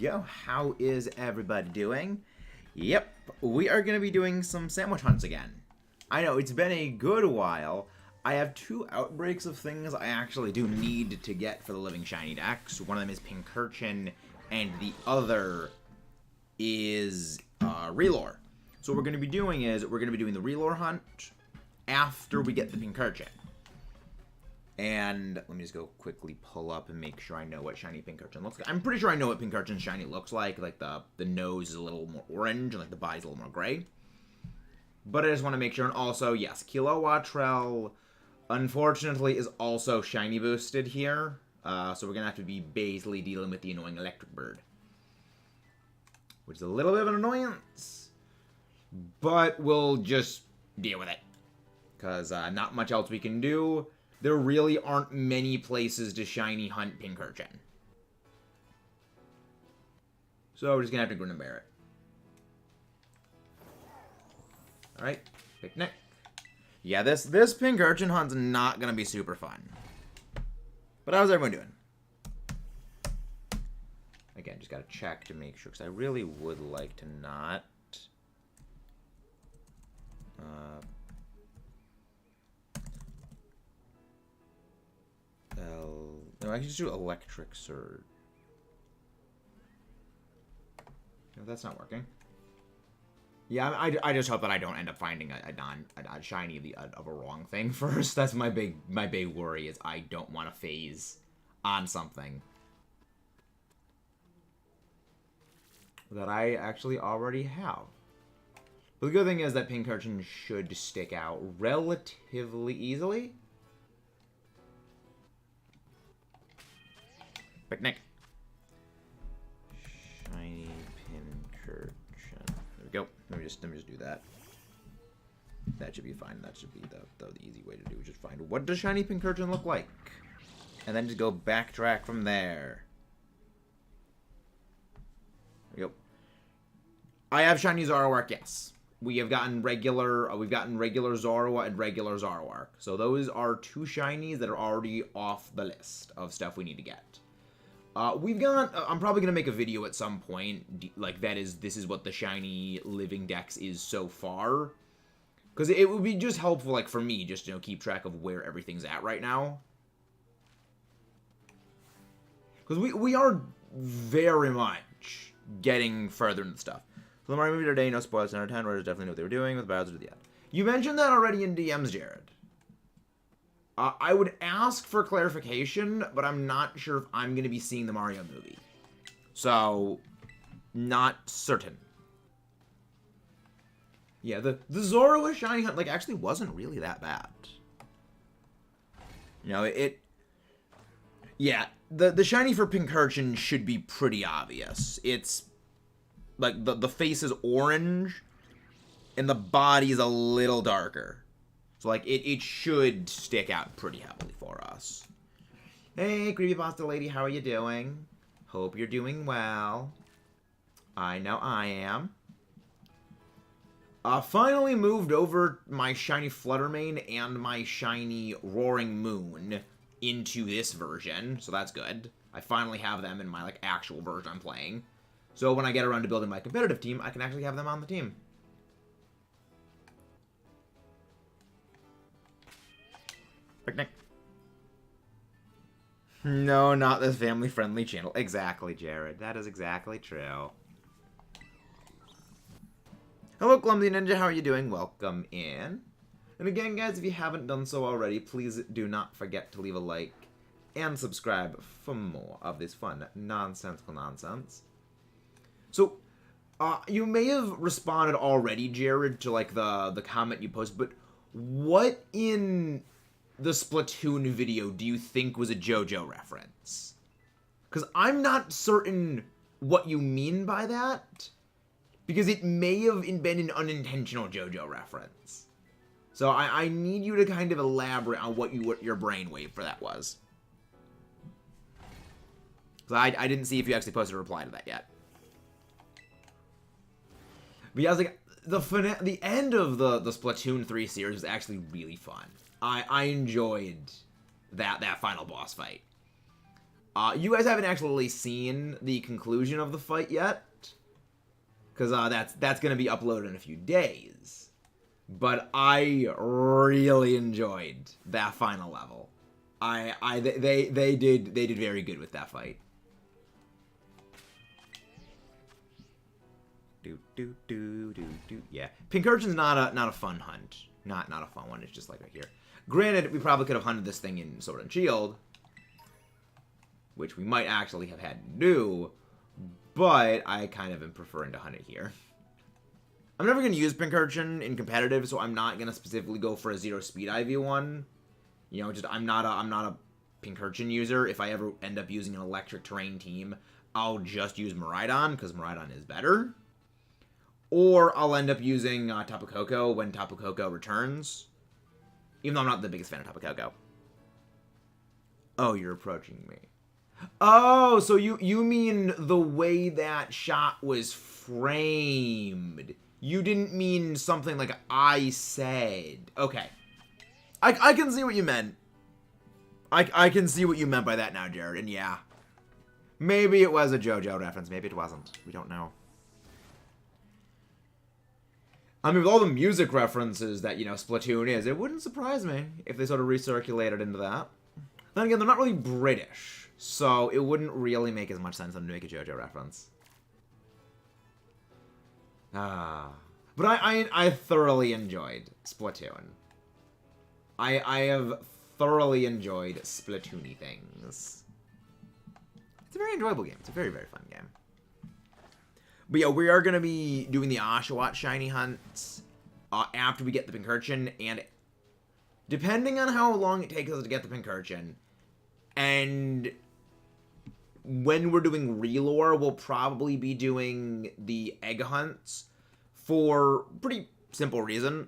Yo, how is everybody doing? Yep, we are going to be doing some sandwich hunts again. I know, it's been a good while. I have two outbreaks of things I actually do need to get for the Living Shiny decks. One of them is Pincurchin, and the other is Relore. So what we're going to be doing is, we're going to be doing the Relore hunt after we get the Pincurchin. And let me just go quickly pull up and make sure I know what shiny Pincurchin looks like. I'm pretty sure I know what Pincurchin's shiny looks like. Like the nose is a little more orange and like the body's a little more gray. But I just want to make sure. And also, yes, Kilowattrel, unfortunately, is also shiny boosted here. So we're going to have to be basically dealing with the annoying electric bird. Which is a little bit of an annoyance. But we'll just deal with it. Because not much else we can do. There really aren't many places to shiny hunt Pincurchin. So we're just gonna have to grin and bear it. Alright, picnic. Yeah, this Pincurchin hunt's not gonna be super fun. But how's everyone doing? Again, just gotta check to make sure, because I really would like to not... No, I can just do electric surge. No, that's not working. Yeah, I just hope that I don't end up finding a shiny of a wrong thing first. That's my big worry, is I don't want to phase on something that I actually already have. But the good thing is that Pincurchin should stick out relatively easily. Picnic. Shiny Pincurchin. There we go. Let me just do that. That should be fine. That should be the easy way to do. Just find what does shiny Pincurchin look like, and then just go backtrack from there. There we go. I have shiny Zoroark. Yes, we have gotten regular. We've gotten regular Zorua and regular Zoroark. So those are two shinies that are already off the list of stuff we need to get. We've got, I'm probably going to make a video at some point, like, this is what the shiny living dex is so far. Because it would be just helpful, like, for me, just, keep track of where everything's at right now. Because we are very much getting further into stuff. So the Mario movie today, no spoilers, 10 out of 10, writers definitely knew what they were doing with Bowser to the end. You mentioned that already in DMs, Jared. I would ask for clarification, but I'm not sure if I'm going to be seeing the Mario movie. So, not certain. Yeah, the Zorua shiny hunt, like, actually wasn't really that bad. Yeah, the shiny for Pincurchin should be pretty obvious. It's, like, the face is orange, and the body is a little darker. So, like, it should stick out pretty heavily for us. Hey, Creepypasta Lady, how are you doing? Hope you're doing well. I know I am. Finally moved over my shiny Fluttermane and my shiny Roaring Moon into this version, so that's good. I finally have them in my, like, actual version I'm playing. So when I get around to building my competitive team, I can actually have them on the team. Picnic. No, not this family-friendly channel. Exactly, Jared. That is exactly true. Hello, Clumsy Ninja. How are you doing? Welcome in. And again, guys, if you haven't done so already, please do not forget to leave a like and subscribe for more of this fun, nonsensical nonsense. So, you may have responded already, Jared, to, like, the comment you posted, but what in the Splatoon video do you think was a JoJo reference? Because I'm not certain what you mean by that, because it may have been an unintentional JoJo reference. So I need you to kind of elaborate on what your brainwave for that was. So I didn't see if you actually posted a reply to that yet. But yeah, I was like, the end of the Splatoon 3 series was actually really fun. I enjoyed that final boss fight. You guys haven't actually seen the conclusion of the fight yet, because that's going to be uploaded in a few days. But I really enjoyed that final level. They did very good with that fight. Yeah, Pincurchin's not a fun hunt. Not a fun one. It's just like right here. Granted, we probably could have hunted this thing in Sword and Shield, which we might actually have had to do, but I kind of am preferring to hunt it here. I'm never going to use Pincurchin in competitive, so I'm not going to specifically go for a 0 speed IV1. You know, just I'm not a Pincurchin user. If I ever end up using an electric terrain team, I'll just use Miraidon, because Miraidon is better. Or I'll end up using Tapu Koko when Tapu Koko returns. Even though I'm not the biggest fan of Tapu Koko. Oh, you're approaching me. Oh, so you mean the way that shot was framed. You didn't mean something like I said. Okay. I can see what you meant. I can see what you meant by that now, Jared. And yeah. Maybe it was a JoJo reference. Maybe it wasn't. We don't know. I mean, with all the music references that, you know, Splatoon is, it wouldn't surprise me if they sort of recirculated into that. Then again, they're not really British, so it wouldn't really make as much sense for them to make a JoJo reference. But I thoroughly enjoyed Splatoon. I have thoroughly enjoyed Splatoony things. It's a very enjoyable game. It's a very, very fun game. But yeah, we are going to be doing the Oshawott shiny hunts after we get the Pincurchin, and depending on how long it takes us to get the Pincurchin, and when we're doing Relore, we'll probably be doing the egg hunts for pretty simple reason.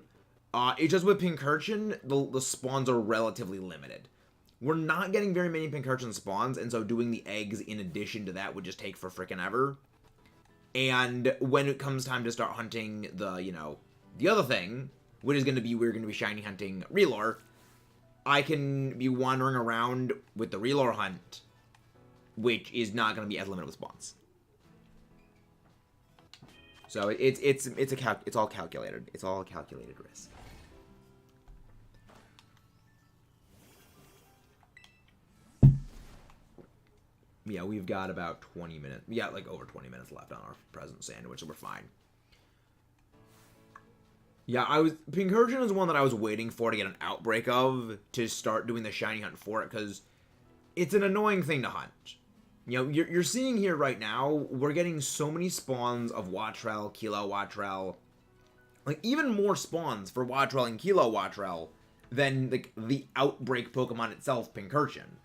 It's just with Pincurchin, the spawns are relatively limited. We're not getting very many Pincurchin spawns, and so doing the eggs in addition to that would just take for frickin' ever. And when it comes time to start hunting the, you know, the other thing, which is going to be, we're going to be shiny hunting Relore, I can be wandering around with the Relore hunt, which is not going to be as limited with spawns. So it's all calculated. It's all a calculated risk. Yeah, we've got about 20 minutes. Yeah, like over 20 minutes left on our present sandwich, so we're fine. Yeah, Pincurchin is one that I was waiting for to get an outbreak of to start doing the shiny hunt for it, because it's an annoying thing to hunt. You know, you're seeing here right now, we're getting so many spawns of Wattrel, Kilo Wattrel. Like, even more spawns for Wattrel and Kilo Wattrel than, like, the outbreak Pokemon itself, Pincurchin.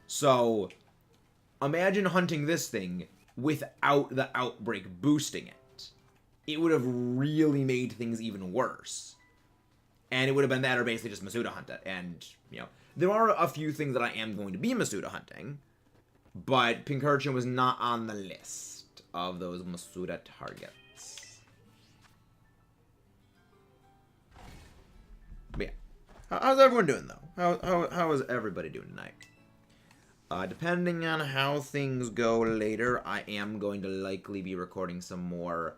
So imagine hunting this thing without the outbreak boosting it. It would have really made things even worse. And it would have been that or basically just Masuda hunt it. And, you know, there are a few things that I am going to be Masuda hunting, but Pincurchin was not on the list of those Masuda targets. But yeah. How's everyone doing, though? How is everybody doing tonight? Depending on how things go later, I am going to likely be recording some more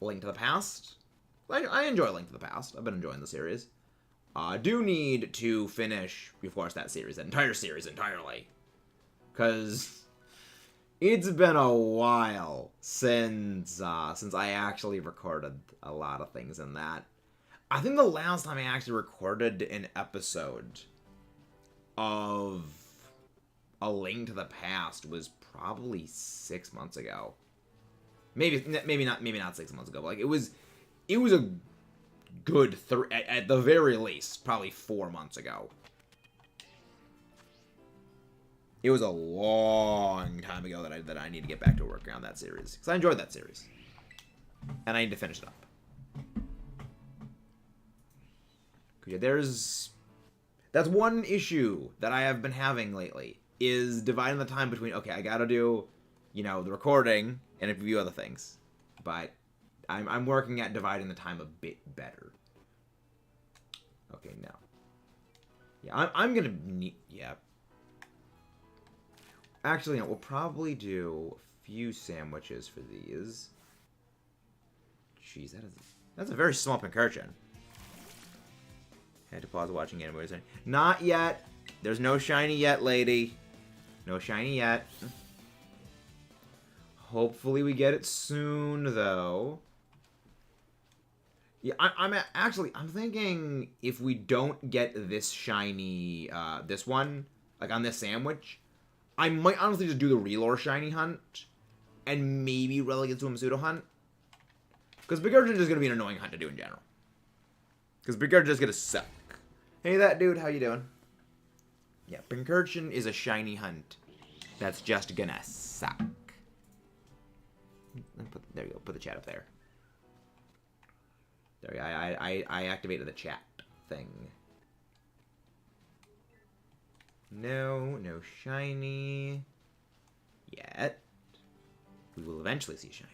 Link to the Past. I enjoy Link to the Past. I've been enjoying the series. I do need to finish, of course, that series, that entire series entirely. Because it's been a while since I actually recorded a lot of things in that. I think the last time I actually recorded an episode of A Link to the Past was probably 6 months ago. Maybe not 6 months ago, but like it was a good at the very least, probably 4 months ago. It was a long time ago that I need to get back to working on that series, because I enjoyed that series, and I need to finish it up. Yeah, that's one issue that I have been having lately, is dividing the time between, okay, I gotta do, you know, the recording and a few other things, but I'm working at dividing the time a bit better. Okay, now. Yeah, I'm gonna need, yeah. Actually, no, we'll probably do a few sandwiches for these. Jeez, that's a very small Pincurchin. Had to pause watching animes. Not yet. There's no shiny yet, lady. No shiny yet. Hopefully we get it soon, though. Yeah, I'm thinking if we don't get this shiny, this one, like on this sandwich, I might honestly just do the Relore shiny hunt, and maybe relegate to a pseudo hunt. Because Pincurchin is just going to be an annoying hunt to do in general. Because Pincurchin is going to suck. Hey, that dude, how you doing? Yeah, Pincurchin is a shiny hunt that's just gonna suck. There you go, put the chat up there. There you go, I activated the chat thing. No shiny yet. We will eventually see shiny.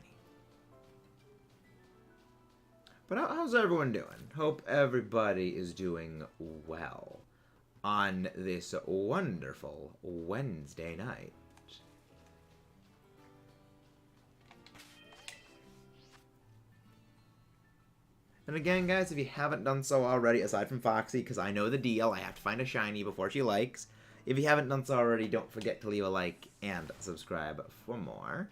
But how's everyone doing? Hope everybody is doing well on this wonderful Wednesday night. And again, guys, if you haven't done so already, aside from Foxy, because I know the deal, I have to find a shiny before she likes. If you haven't done so already, don't forget to leave a like and subscribe for more.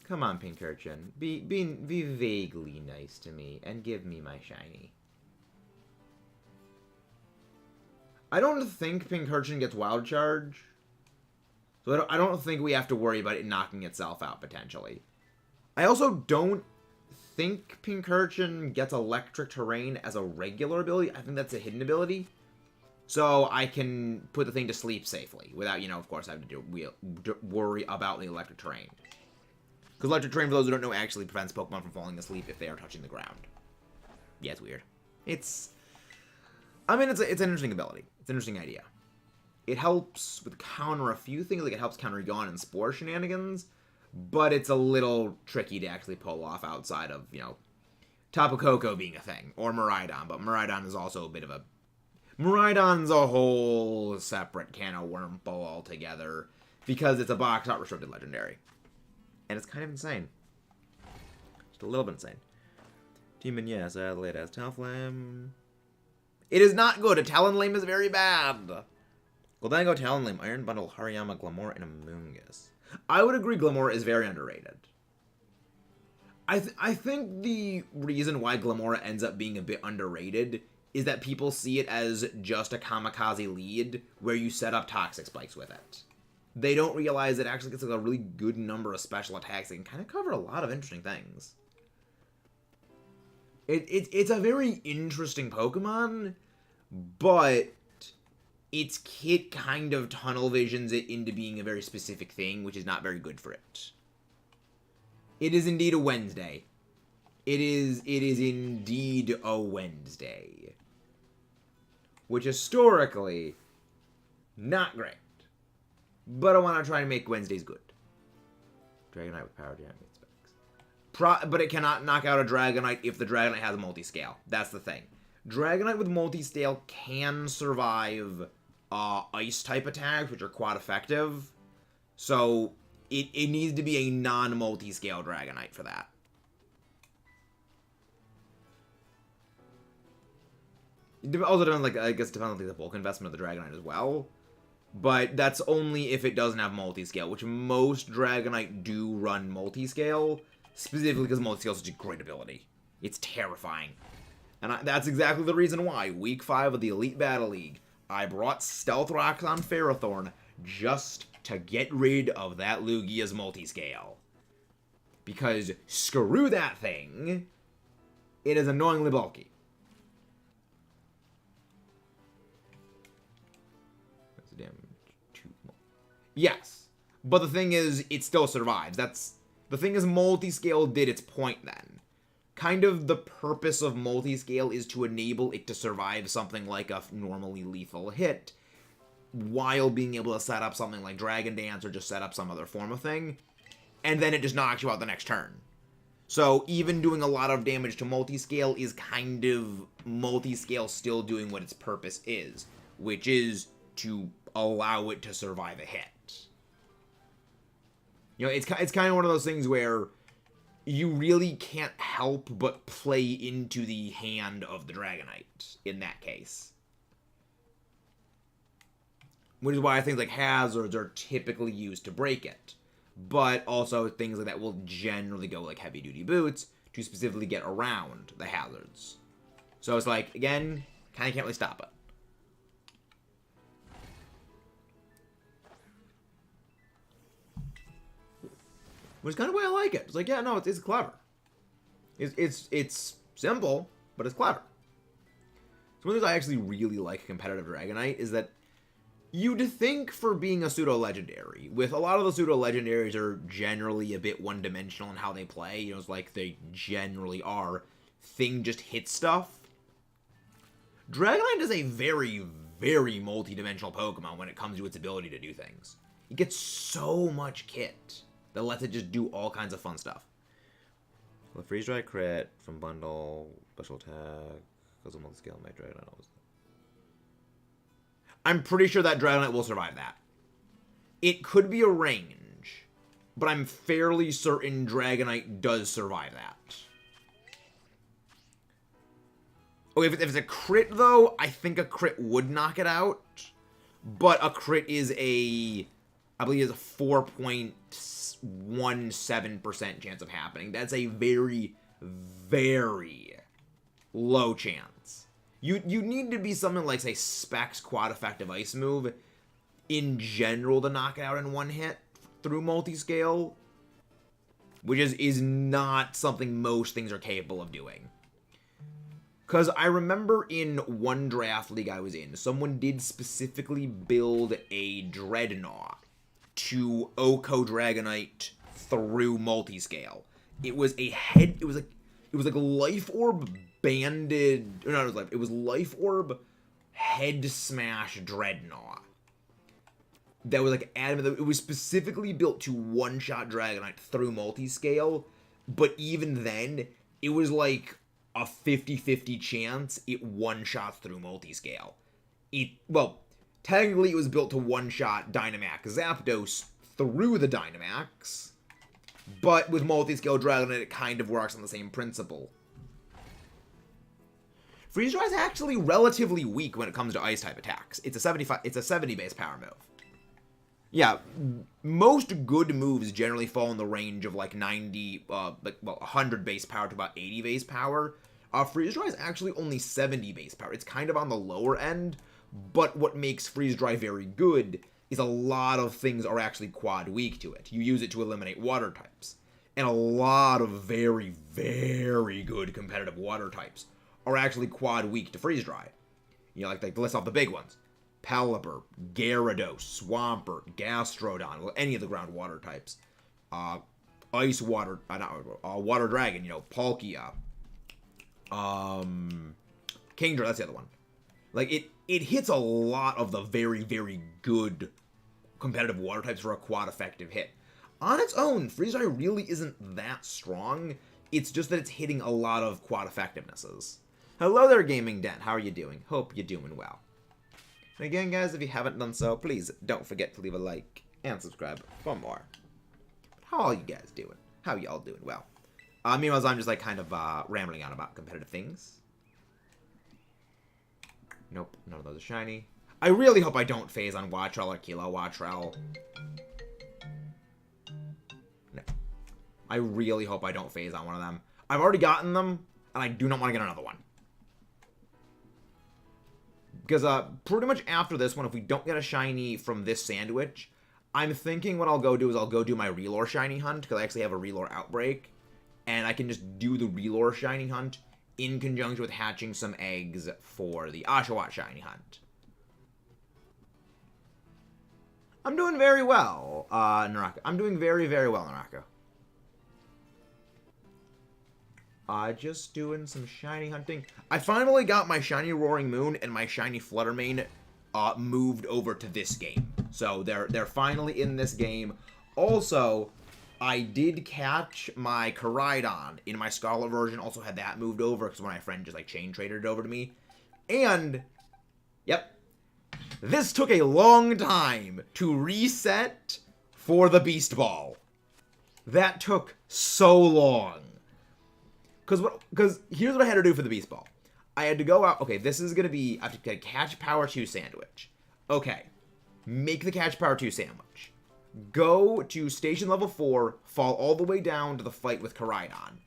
Come on, Pincurchin. Be vaguely nice to me and give me my shiny. I don't think Pincurchin gets Wild Charge. So I don't think we have to worry about it knocking itself out, potentially. I also don't think Pincurchin gets Electric Terrain as a regular ability. I think that's a hidden ability. So I can put the thing to sleep safely without, of course, having to worry about the Electric Terrain. Because Electric Terrain, for those who don't know, actually prevents Pokemon from falling asleep if they are touching the ground. Yeah, it's weird. It's an interesting ability. It's an interesting idea. It helps with counter a few things, like it helps counter Yawn and Spore shenanigans, but it's a little tricky to actually pull off outside of, Tapu Koko being a thing, or Miraidon, but Miraidon is also a bit of a... Miraidon's a whole separate can of wormhole altogether, because it's a box not restricted legendary. And it's kind of insane. Just a little bit insane. Demon, yes, Adelaide has Talonflame. It is not good. A Talonflame is very bad. Goldango, Talonflame, Iron Bundle, Hariyama, Glamour, and Amoonguss. I would agree Glamour is very underrated. I think the reason why Glamour ends up being a bit underrated is that people see it as just a kamikaze lead where you set up Toxic Spikes with it. They don't realize it actually gets like a really good number of special attacks that can kind of cover a lot of interesting things. It's a very interesting Pokemon, but its kit kind of tunnel visions it into being a very specific thing, which is not very good for it. It is indeed a Wednesday. It is indeed a Wednesday. Which historically, not great. But I want to try and make Wednesdays good. Dragonite with Power Jam specs. But it cannot knock out a Dragonite if the Dragonite has a multi-scale. That's the thing. Dragonite with multi-scale can survive Ice-type attacks, which are quite effective. So, it needs to be a non-multi-scale Dragonite for that. It also depends, I guess, depends on the bulk investment of the Dragonite as well. But that's only if it doesn't have multi-scale, which most Dragonite do run multi-scale, specifically because multi-scale is such a great ability. It's terrifying. And that's exactly the reason why, Week 5 of the Elite Battle League, I brought Stealth Rocks on Ferrothorn just to get rid of that Lugia's multi-scale. Because screw that thing, it is annoyingly bulky. Yes, but the thing is, it still survives. The thing is, multi-scale did its point then. Kind of the purpose of multi-scale is to enable it to survive something like a normally lethal hit, while being able to set up something like Dragon Dance or just set up some other form of thing, and then it just knocks you out the next turn. So even doing a lot of damage to multi-scale is kind of multi-scale still doing what its purpose is, which is to allow it to survive a hit. You know, it's kind of one of those things where you really can't help but play into the hand of the Dragonite in that case. Which is why things like hazards are typically used to break it. But also things like that will generally go like heavy duty boots to specifically get around the hazards. So it's like, again, kind of can't really stop it. Which is kind of the way I like it. It's like, yeah, no, it's clever. It's simple, but it's clever. So one of the things I actually really like competitive Dragonite is that you'd think for being a pseudo-legendary, with a lot of the pseudo-legendaries are generally a bit one-dimensional in how they play, you know, it's like they generally are, thing just hits stuff. Dragonite is a very, very multi-dimensional Pokemon when it comes to its ability to do things. It gets so much kit that lets it just do all kinds of fun stuff. Well, freeze dry crit from bundle, special attack, goes on multi-scale, my Dragonite always. I'm pretty sure that Dragonite will survive that. It could be a range, but I'm fairly certain Dragonite does survive that. Okay, if it's a crit, though, I think a crit would knock it out. But a crit is I believe is a 4.17% chance of happening. That's a very, very low chance. You need to be something like, say, Specs Quad Effective Ice Move in general to knock it out in one hit through multi-scale, which is not something most things are capable of doing. Because I remember in one draft league I was in, someone did specifically build a Dreadnought to Oko Dragonite through multi-scale. It was a head, it was like Life Orb banded, no, it was Life Orb head smash Dreadnought. That was like adamant, it was specifically built to one-shot Dragonite through multi-scale, but even then, it was like a 50-50 chance it one-shots through multi-scale. Well, technically it was built to one-shot Dynamax Zapdos through the Dynamax, but with multi-scale Dragonite it kind of works on the same principle. Freeze Dry is actually relatively weak when it comes to Ice-type attacks. It's a 70 base power move. Yeah, most good moves generally fall in the range of like 100 base power to about 80 base power. Freeze Dry is actually only 70 base power. It's kind of on the lower end, but what makes Freeze Dry very good is a lot of things are actually quad weak to it. You use it to eliminate water types. And a lot of very, very good competitive water types are actually quad weak to Freeze Dry. You know, like list off the big ones. Pelipper, Gyarados, Swampert, Gastrodon, well, any of the groundwater types. Ice Water, Water Dragon, you know, Palkia. Kingdra, that's the other one. Like, it hits a lot of the very, very good competitive water types for a quad effective hit. On its own, Freeze Dry really isn't that strong. It's just that it's hitting a lot of quad effectivenesses. Hello there, Gaming Den. How are you doing? Hope you're doing well. And again, guys, if you haven't done so, please don't forget to leave a like and subscribe for more. How are you guys doing? How are y'all doing? Well, meanwhile, I'm just like kind of rambling on about competitive things. Nope, none of those are shiny. I really hope I don't phase on Wattrel or Kilo Wattrel. No. I really hope I don't phase on one of them. I've already gotten them, and I do not want to get another one. Because pretty much after this one, if we don't get a shiny from this sandwich, I'm thinking what I'll go do is I'll go do my Relore shiny hunt, because I actually have a Relore outbreak, and I can just do the Relore shiny hunt in conjunction with hatching some eggs for the Oshawott shiny hunt. I'm doing very well, Naraka. I'm doing very, very well, Naraka. Just doing some shiny hunting. I finally got my shiny Roaring Moon and my shiny Fluttermane moved over to this game. So they're finally in this game. Also, I did catch my Koraidon in my Scarlet version. Also had that moved over because my friend just like chain traded it over to me. And, yep, This took a long time to reset for the Beast Ball. That took so long. Because here's what I had to do for the Beast Ball. I had to go out. Okay, this is going to be... I have to get a Catch Power 2 sandwich. Okay. Make the Catch Power 2 sandwich. Go to Station Level 4. Fall all the way down to the fight with Koraidon.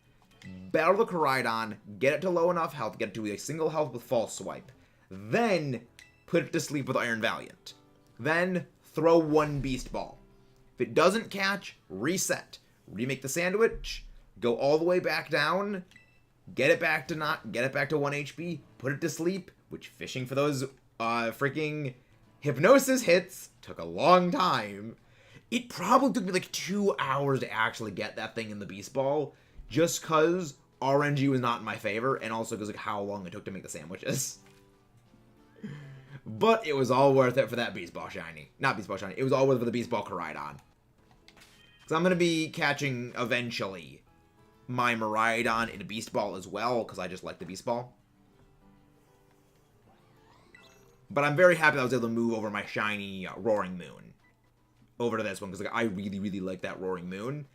Battle the Koraidon. Get it to low enough health. Get it to a single health with False Swipe. Then put it to sleep with Iron Valiant. Then throw one Beast Ball. If it doesn't catch, reset. Remake the sandwich. Go all the way back down. Get it back to 1 HP. Put it to sleep. Which fishing for those freaking hypnosis hits took a long time. It probably took me like 2 hours to actually get that thing in the Beast Ball. Just because RNG was not in my favor. And also because of how long it took to make the sandwiches. But it was all worth it for that Beast Ball shiny. Not Beast Ball shiny. It was all worth it for the Beast Ball Koraidon. Because I'm going to be catching, eventually, my Miraidon in a Beast Ball as well. Because I just like the Beast Ball. But I'm very happy that I was able to move over my shiny Roaring Moon over to this one. Because like, I really, really like that Roaring Moon.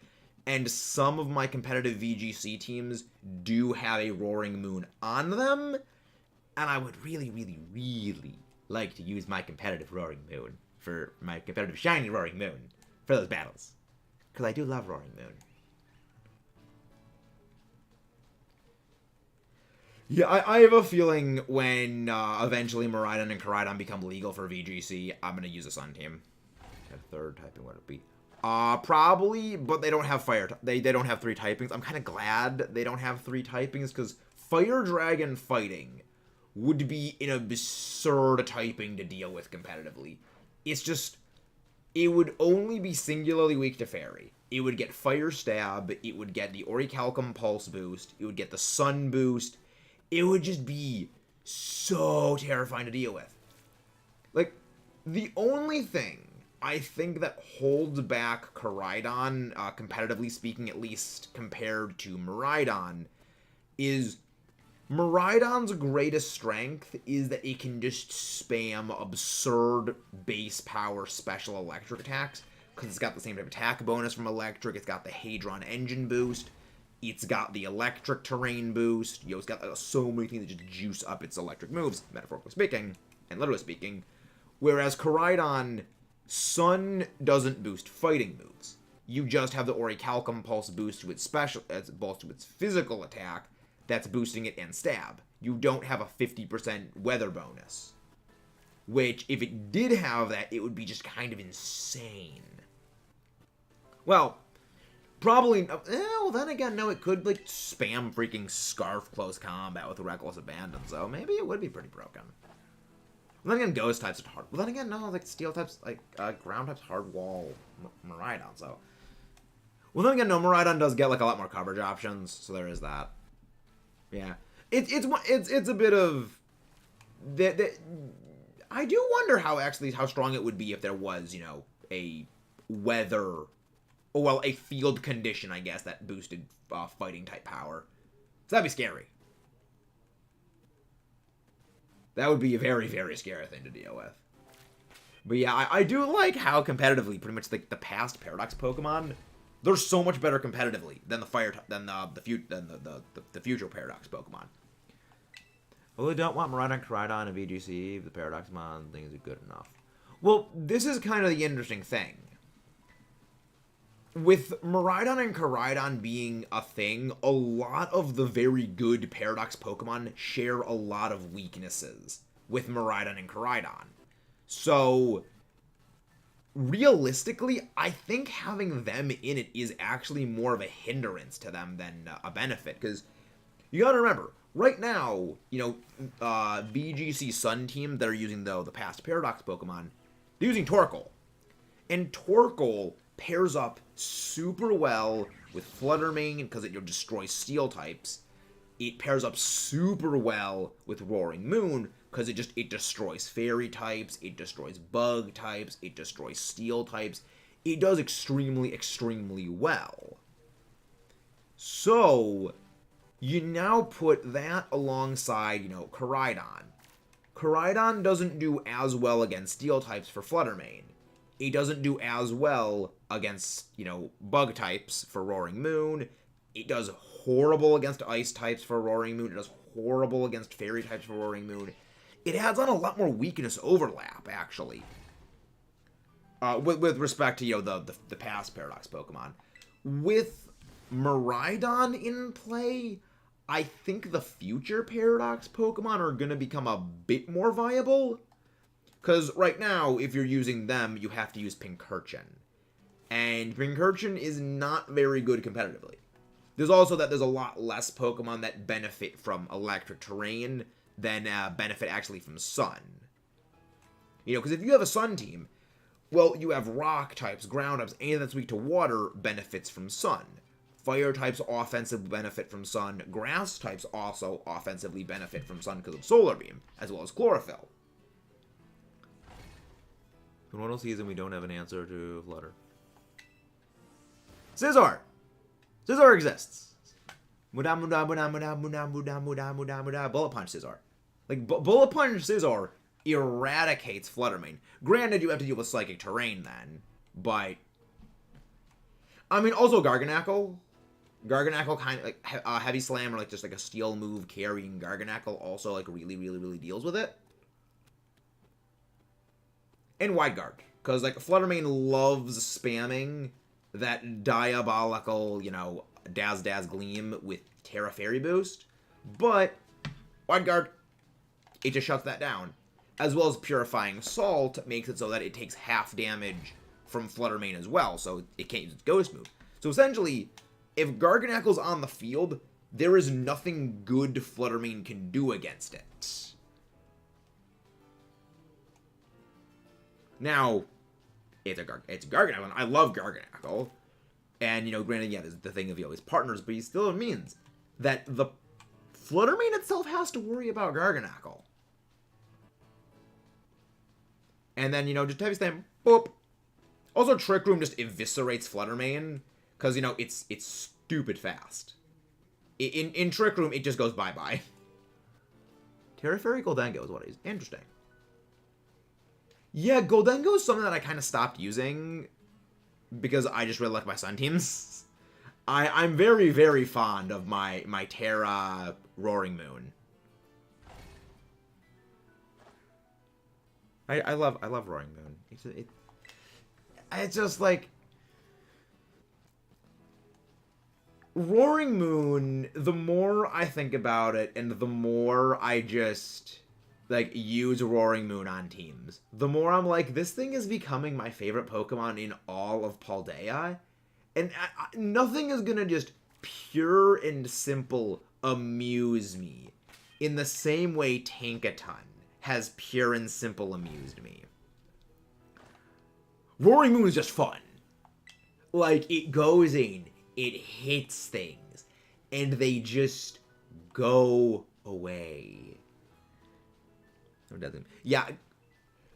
And some of my competitive VGC teams do have a Roaring Moon on them. And I would really, really, really like to use my competitive Roaring Moon for my competitive shiny Roaring Moon for those battles. Because I do love Roaring Moon. Yeah, I have a feeling when eventually Miraidon and Koraidon become legal for VGC, I'm going to use a Sun team. A third typing, what would it be? Probably, but they don't have fire. They don't have 3 typings. I'm kind of glad they don't have 3 typings, because Fire Dragon fighting would be an absurd typing to deal with competitively. It's just, it would only be singularly weak to Fairy. It would get Fire Stab, it would get the Orichalcum Pulse boost, it would get the Sun boost. It would just be so terrifying to deal with. Like, the only thing I think that holds back Koraidon, competitively speaking, at least compared to Miraidon, is Miraidon's greatest strength is that it can just spam absurd base power special electric attacks, because it's got the same type of attack bonus from electric, it's got the Hadron engine boost, it's got the electric terrain boost, it's got so many things that just juice up its electric moves, metaphorically speaking, and literally speaking, whereas Koraidon, Sun doesn't boost fighting moves. You just have the Orichalcum Pulse boost to its special, as opposed to its physical attack, that's boosting it and stab. You don't have a 50% weather bonus. Which, if it did have that, it would be just kind of insane. Well, probably... well, then again, no, it could, like, spam freaking Scarf close combat with Reckless Abandon, so maybe it would be pretty broken. Well, then again, Ghost types are hard. Well, then again, no, like, Steel types, like, Ground types hard wall Miraidon, so... Well, then again, no, Miraidon does get, like, a lot more coverage options, so there is that. Yeah, it's a bit of I do wonder how strong it would be if there was, you know, a weather, or well, a field condition, I guess, that boosted fighting type power. So that'd be scary. That would be a very, very scary thing to deal with. But yeah, I do like how competitively, pretty much like the past Paradox Pokemon, they're so much better competitively than the future Paradox Pokemon. Well, they don't want Miraidon and Koraidon and VGC if the Paradox Mon thing is good enough. Well, this is kind of the interesting thing. With Miraidon and Koraidon being a thing, a lot of the very good Paradox Pokemon share a lot of weaknesses with Miraidon and Koraidon. So, realistically, I think having them in it is actually more of a hindrance to them than a benefit. Because you gotta remember, right now, you know, VGC Sun team that are using, though, the past Paradox Pokemon, they're using Torkoal. And Torkoal pairs up super well with Flutter Mane because it destroys Steel types. It pairs up super well with Roaring Moon because it destroys Fairy types, it destroys Bug types, it destroys Steel types. It does extremely, extremely well. So, you now put that alongside, you know, Koraidon. Koraidon doesn't do as well against steel types for Flutter Mane. It doesn't do as well against, bug types for Roaring Moon. It does horrible against ice types for Roaring Moon. It does horrible against fairy types for Roaring Moon. It has on a lot more weakness overlap, actually. With respect to, the past Paradox Pokemon. With Miraidon in play, I think the future Paradox Pokemon are going to become a bit more viable. Because right now, if you're using them, you have to use Pincurchin. And Pincurchin is not very good competitively. There's also there's a lot less Pokemon that benefit from electric terrain than benefit actually from sun. Because if you have a sun team, well, you have rock types, ground types, anything that's weak to water benefits from sun. Fire types offensively benefit from sun. Grass types also offensively benefit from sun because of Solar Beam, as well as Chlorophyll. In one season, we don't have an answer to Flutter. Scizor! Scizor exists. Bullet Punch Scizor. Bullet Punch Scizor eradicates Flutter Mane. Granted, you have to deal with Psychic Terrain then, but... also Garganacl. Garganacl kind of, Heavy Slam or, just a Steel move carrying Garganacl also, really, really, really deals with it. And Wide Guard. Because, Flutter Mane loves spamming that diabolical, Daz Gleam with Terra Fairy boost. But, Wide Guard, it just shuts that down. As well as Purifying Salt makes it so that it takes half damage from Flutter Mane as well, so it can't use its Ghost move. So essentially, if Garganacl's on the field, there is nothing good Flutter Mane can do against it. Now, it's Garganacl, and I love Garganacl. And, granted, there's the thing of his partners, but he still means that the Flutter Mane itself has to worry about Garganacl. And then, just Heavy Slam, boop. Also, Trick Room just eviscerates Flutter Mane, because, it's stupid fast. In Trick Room, it just goes bye-bye. Terra Fairy Goldengo is what it is. Interesting. Yeah, Goldengo is something that I kind of stopped using because I just really like my Sun teams. I'm very, very fond of my Terra Roaring Moon. I love Roaring Moon. It's just Roaring Moon, the more I think about it and the more I just use Roaring Moon on teams, the more I'm this thing is becoming my favorite Pokemon in all of Paldea. And nothing is gonna just pure and simple amuse me in the same way Tankaton has pure and simple amused me. Roaring Moon is just fun. It goes in, it hits things, and they just go away. Yeah,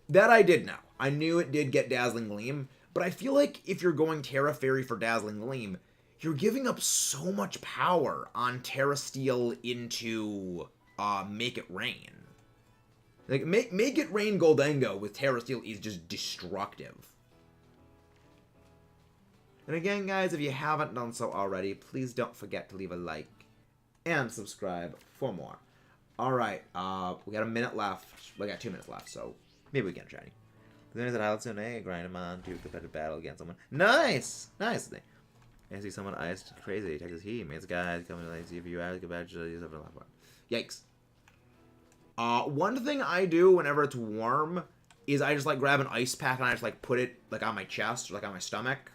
that I did know. I knew it did get Dazzling Gleam, but I feel if you're going Terra Fairy for Dazzling Gleam, you're giving up so much power on Terra Steel into Make It Rain. Make It Rain Goldengo with Terra Steel is just destructive. And again, guys, if you haven't done so already, please don't forget to leave a like and subscribe for more. Alright, we got a minute left. We got 2 minutes left, so maybe we can try. There's an island soon, grind him on to competitive battle against someone. Nice! Nice! I see someone iced crazy. Texas Heat. Mates guys coming to see if you guys get Yikes. One thing I do whenever it's warm is I just grab an ice pack and I just put it on my chest or on my stomach.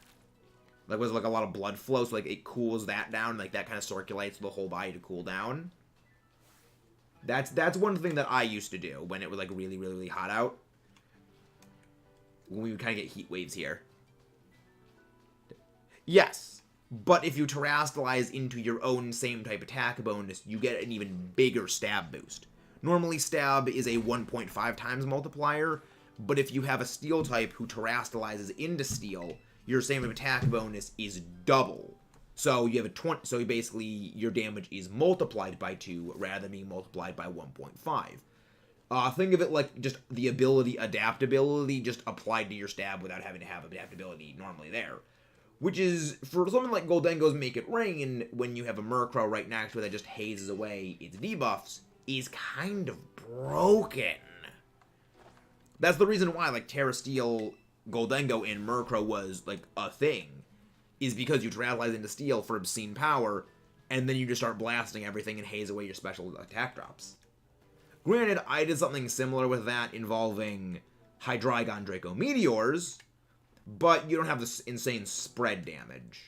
With a lot of blood flow, so it cools that down. That kind of circulates the whole body to cool down. That's one thing that I used to do when it was really, really, really hot out. When we would kind of get heat waves here. Yes, but if you terrestrialize into your own same type attack bonus, you get an even bigger stab boost. Normally stab is a 1.5 times multiplier, but if you have a steel type who terrestrializes into steel, your same attack bonus is double. So you have a 20. So basically, your damage is multiplied by 2 rather than being multiplied by 1.5. Think of it like just the ability adaptability just applied to your stab without having to have adaptability normally there. Which is, for something like Goldengo's Make It Rain, when you have a Murkrow right next to it that just hazes away its debuffs, is kind of broken. That's the reason why, like, Terra Steel, Goldengo, and Murkrow was, like, a thing. Is because you Terralize into Steel for obscene power, and then you just start blasting everything and haze away your special attack drops. Granted, I did something similar with that involving Hydreigon Draco Meteors, but you don't have this insane spread damage.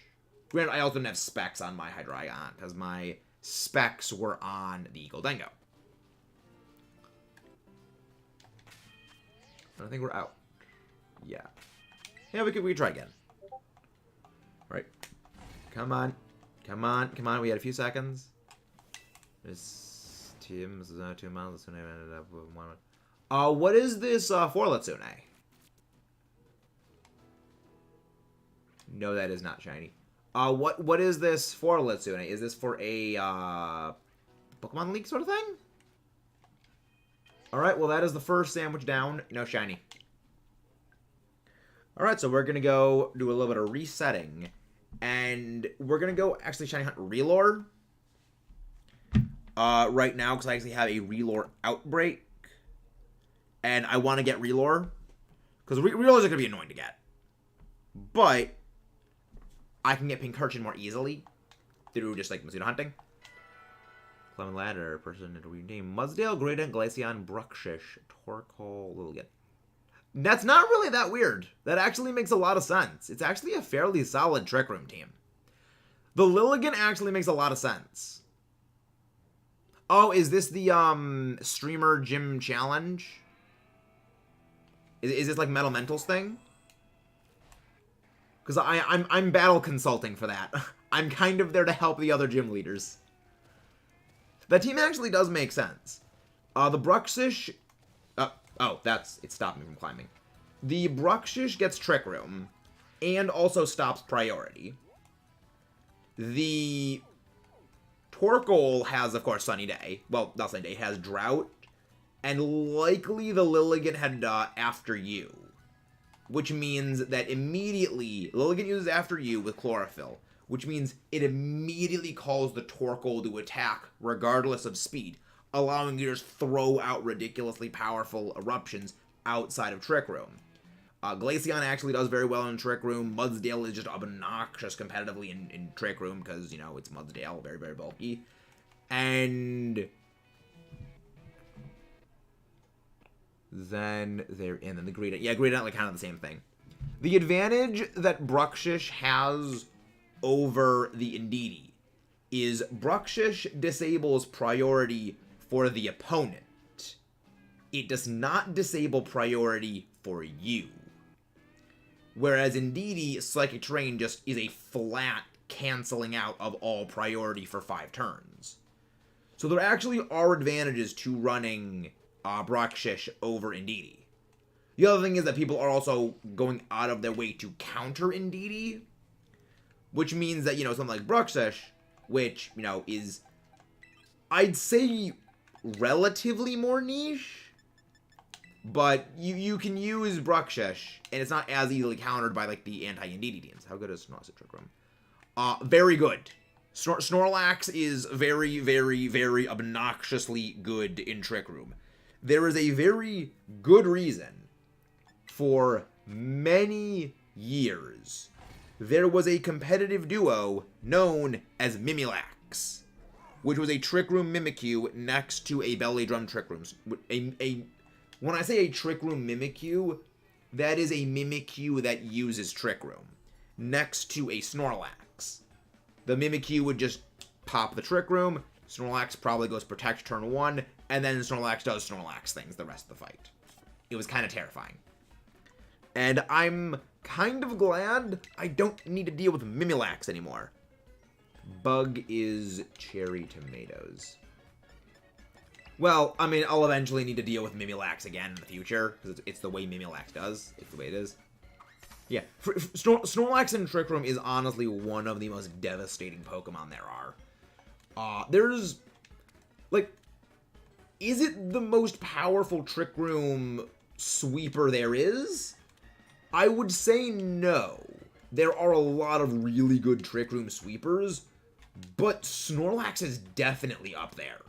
Granted, I also didn't have specs on my Hydreigon, because my specs were on the Goldengo. I think we're out. Yeah. Yeah, we could try again. Right. Come on. Come on. Come on. We had a few seconds. This team is 2 miles. Litsune ended up with 1. What is this for Litsune? No, that is not shiny. What is this for Litsune? Is this for a Pokemon League sort of thing? Alright, well that is the first sandwich down. No shiny. Alright, so we're gonna go do a little bit of resetting. And we're gonna go actually shiny hunt Relore. Right now, because I actually have a Relore outbreak. And I want to get Relore. Because Relores are gonna be annoying to get. But I can get Pincurchin more easily through just like Mizuno hunting. Clement Ladder, person into weird name. Mudsdale, Greydent, Glaceon, Bruxish, Torkoal, Lilligant. That's not really that weird. That actually makes a lot of sense. It's actually a fairly solid Trick Room team. The Lilligant actually makes a lot of sense. Oh, is this the Streamer Gym Challenge? Is this like Metal Mentals thing? Because I'm battle consulting for that. I'm kind of there to help the other gym leaders. That team actually does make sense. The Bruxish... oh, it stopped me from climbing. The Bruxish gets Trick Room, and also stops Priority. The Torkoal has, of course, Sunny Day. Well, not Sunny Day, it has Drought. And likely the Lilligant had After You. Which means that immediately, Lilligant uses After You with Chlorophyll. Which means it immediately calls the Torkoal to attack, regardless of speed, allowing you to just throw out ridiculously powerful eruptions outside of Trick Room. Glaceon actually does very well in Trick Room. Mudsdale is just obnoxious competitively in Trick Room, because, you know, it's Mudsdale, very, very bulky. And then the Greedent. Yeah, Greedent, like, kind of the same thing. The advantage that Bruxish has over the Indeedee is Bruxish disables Priority for the opponent. It does not disable Priority for you. Whereas Indeedee, Psychic Terrain just is a flat canceling out of all Priority for 5 turns. So there actually are advantages to running Bruxish over Indeedee. The other thing is that people are also going out of their way to counter Indeedee, which means that, you know, something like Bruxish, which, you know, is, I'd say, relatively more niche, but you can use Bruxish, and it's not as easily countered by, like, the anti-Indeedee teams. How good is Snorlax at Trick Room? Very good. Snorlax is very, very, very obnoxiously good in Trick Room. There is a very good reason for many years there was a competitive duo known as Mimilax, which was a Trick Room Mimikyu next to a Belly Drum Trick Room. When I say a Trick Room Mimikyu, that is a Mimikyu that uses Trick Room next to a Snorlax. The Mimikyu would just pop the Trick Room, Snorlax probably goes Protect turn 1, and then Snorlax does Snorlax things the rest of the fight. It was kind of terrifying. And I'm kind of glad I don't need to deal with Mimilax anymore. Bug is cherry tomatoes. Well, I mean, I'll eventually need to deal with Mimilax again in the future, because it's the way Mimilax does. It's the way it is. Yeah, Snorlax in Trick Room is honestly one of the most devastating Pokemon there are. There's, like, Is it the most powerful Trick Room sweeper there is? I would say no. There are a lot of really good Trick Room sweepers, but Snorlax is definitely up there.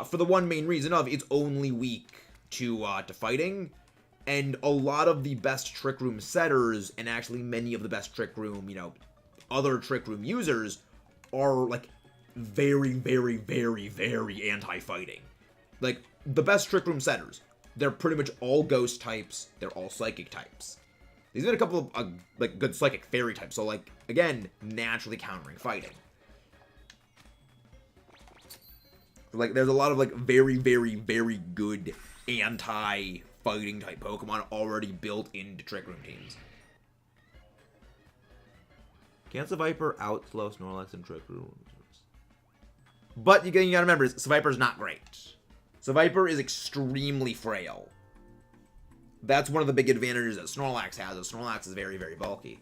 For the one main reason of it's only weak to fighting, and a lot of the best Trick Room setters, and actually many of the best Trick Room, other Trick Room users, are, like, very, very, very, very anti-fighting. Like, the best Trick Room setters, they're pretty much all Ghost types, they're all Psychic types. There's been a couple of, like, good Psychic Fairy types, so, like, again, naturally countering fighting. Like, there's a lot of, like, very, very, very good anti-fighting type Pokemon already built into Trick Room teams. Can't Seviper outslow Snorlax in Trick Room? But you gotta remember, Seviper's not great. Seviper is extremely frail. That's one of the big advantages that Snorlax has. Snorlax is very, very bulky.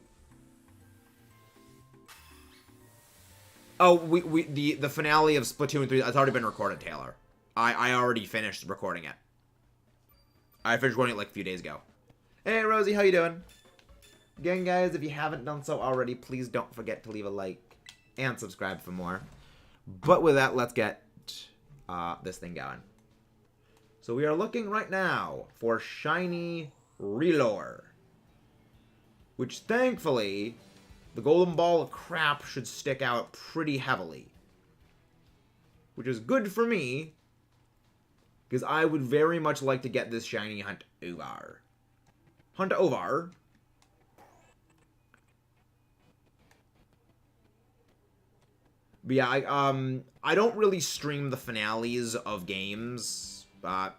Oh, the finale of Splatoon 3, it's already been recorded, Taylor. I already finished recording it. I finished recording it like a few days ago. Hey, Rosie, how you doing? Again, guys, if you haven't done so already, please don't forget to leave a like and subscribe for more. But with that, let's get this thing going. So we are looking right now for Shiny Relore, which thankfully, the golden ball of crap should stick out pretty heavily. Which is good for me, because I would very much like to get this shiny Huntovar. Huntovar. But yeah, I don't really stream the finales of games. I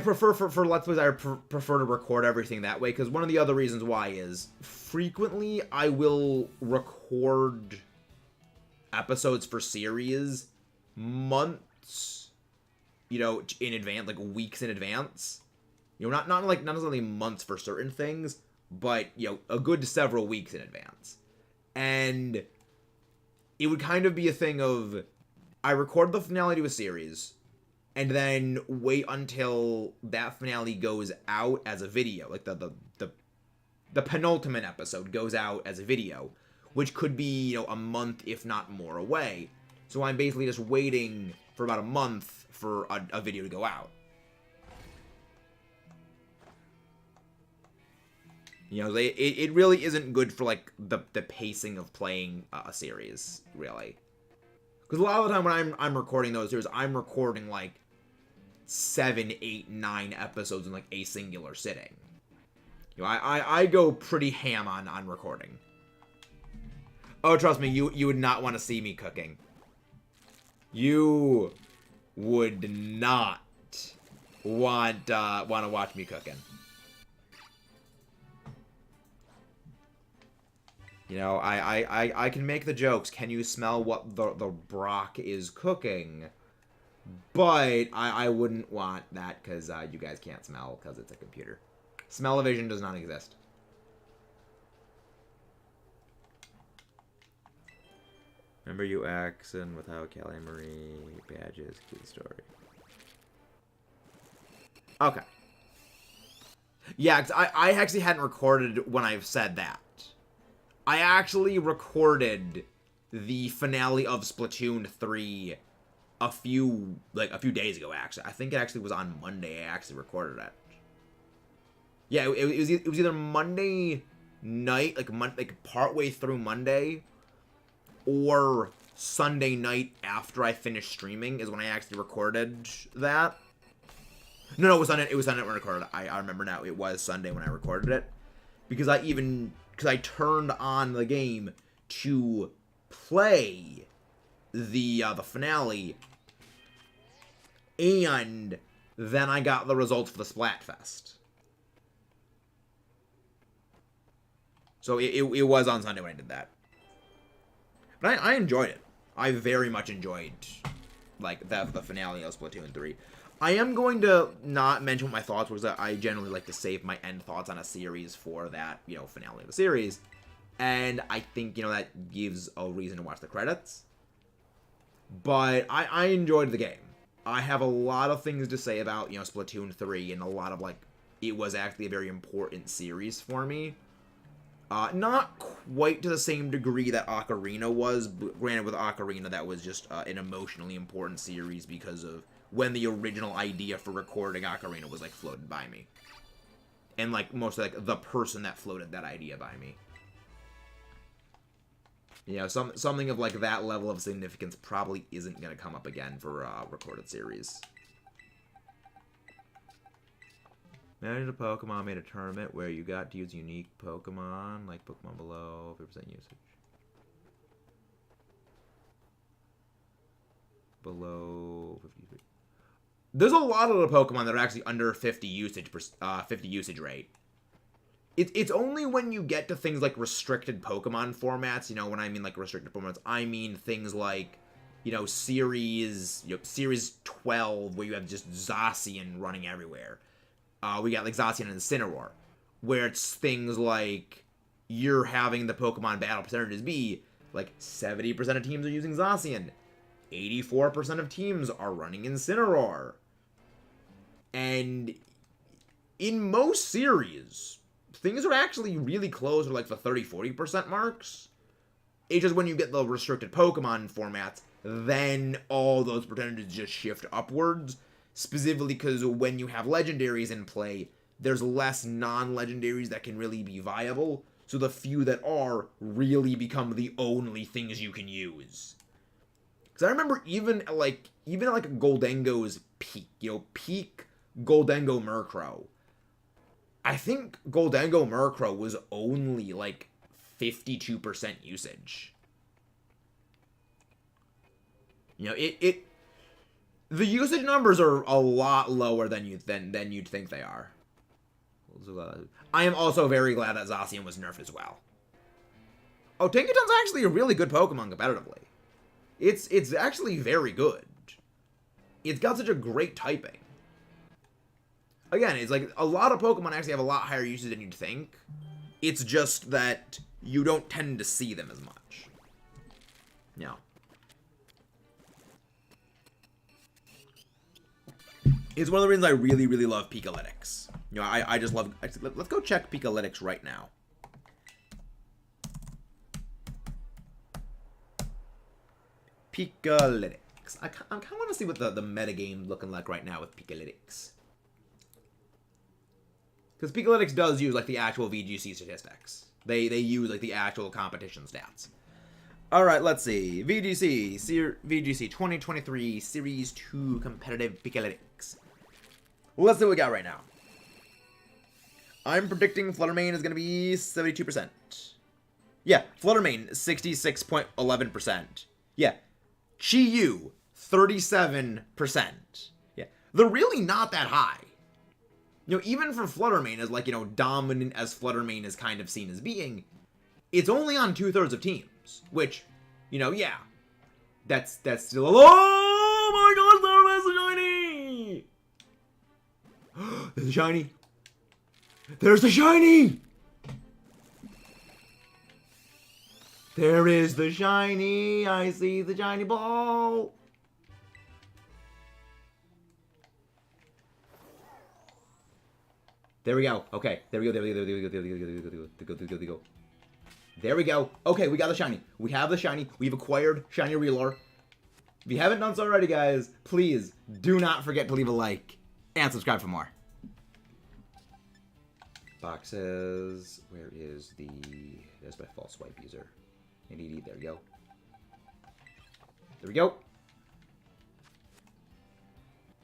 prefer for Let's Plays, I prefer to record everything that way, because one of the other reasons why is frequently I will record episodes for series months, in advance, like weeks in advance. Not necessarily months for certain things, but, a good several weeks in advance. And it would kind of be a thing of, I record the finale to a series, and then wait until that finale goes out as a video. Like, the penultimate episode goes out as a video, which could be, a month, if not more, away. So I'm basically just waiting for about a month for a video to go out. It really isn't good for, like, the pacing of playing a series, really. Because a lot of the time when I'm recording those series, I'm recording, like, 7, 8, 9 episodes in, like, a singular sitting. I go pretty ham on recording. Oh, trust me, you would not want to see me cooking. You would not want to watch me cooking. I can make the jokes. Can you smell what the Brock is cooking? But I wouldn't want that because you guys can't smell because it's a computer. Smell-o-vision does not exist. Remember you accent without Callie Marie badges. Cute story. Okay. Yeah, 'cause I actually hadn't recorded when I've said that. I actually recorded the finale of Splatoon 3 a few days ago, actually. I think it actually was on Monday I actually recorded it. Yeah, it was either Monday night, like partway through Monday, or Sunday night after I finished streaming is when I actually recorded that. No, it was Sunday when I recorded it. I remember now. It was Sunday when I recorded it. Because I turned on the game to play the finale, and then I got the results for the Splatfest. So it was on Sunday when I did that. But I enjoyed it. I very much enjoyed, like, the finale of Splatoon 3. I am going to not mention what my thoughts were, because I generally like to save my end thoughts on a series for that, finale of the series. And I think, that gives a reason to watch the credits. But I enjoyed the game. I have a lot of things to say about, Splatoon 3, and a lot of, it was actually a very important series for me. Not quite to the same degree that Ocarina was, but granted with Ocarina that was just an emotionally important series because of when the original idea for recording Ocarina was, floated by me. And, mostly, the person that floated that idea by me. Something of, that level of significance probably isn't going to come up again for a recorded series. Manage a Pokemon made a tournament where you got to use unique Pokemon, like Pokemon below, 50% usage. Below 50%. There's a lot of the Pokemon that are actually under 50 usage rate. It's only when you get to things like restricted Pokemon formats, when I mean restricted Pokemon, I mean things like, series 12 where you have just Zacian running everywhere. We got Zacian and Incineroar, where it's things like you're having the Pokemon battle percentages be 70% of teams are using Zacian, 84% of teams are running Incineroar, and in most series, things are actually really close to the 30-40% marks. It's just when you get the restricted Pokemon formats, then all those percentages just shift upwards. Specifically because when you have legendaries in play, there's less non-legendaries that can really be viable. So the few that are really become the only things you can use. Because I remember even at Goldengo's peak, peak Goldengo Murkrow. I think Goldengo Murkrow was only 52% usage. The usage numbers are a lot lower than you'd think they are. I am also very glad that Zacian was nerfed as well. Oh, Tinkaton's actually a really good Pokemon competitively. It's actually very good. It's got such a great typing. Again, it's a lot of Pokemon actually have a lot higher usage than you'd think. It's just that you don't tend to see them as much. No. It's one of the reasons I really, really love Pikalytics. I just love... Let's go check Pikalytics right now. Pikalytics. I kind of want to see what the metagame's looking like right now with Pikalytics. Because Pikalytics does use, the actual VGC statistics. They use, the actual competition stats. Alright, let's see. VGC 2023 Series 2 Competitive Pikalytics. Let's see what we got right now. I'm predicting Fluttermane is going to be 72%. Yeah, Fluttermane, 66.11%. Yeah. Chi-Yu, 37%. Yeah. They're really not that high. Even for Fluttermane, as, dominant as Fluttermane is kind of seen as being, it's only on 2/3 of teams. Which, yeah. That's still a... Oh my god, that's a shiny! There's a shiny! There's the shiny! There is the shiny! I see the shiny ball! There we go. Okay, there we go. There we go. There we go. Okay, we got the shiny. We have the shiny. We've acquired shiny Relore. If you haven't done so already, guys, please do not forget to leave a like and subscribe for more. Boxes. Where is the... There's my false swipe user. Indeed, there we go. There we go.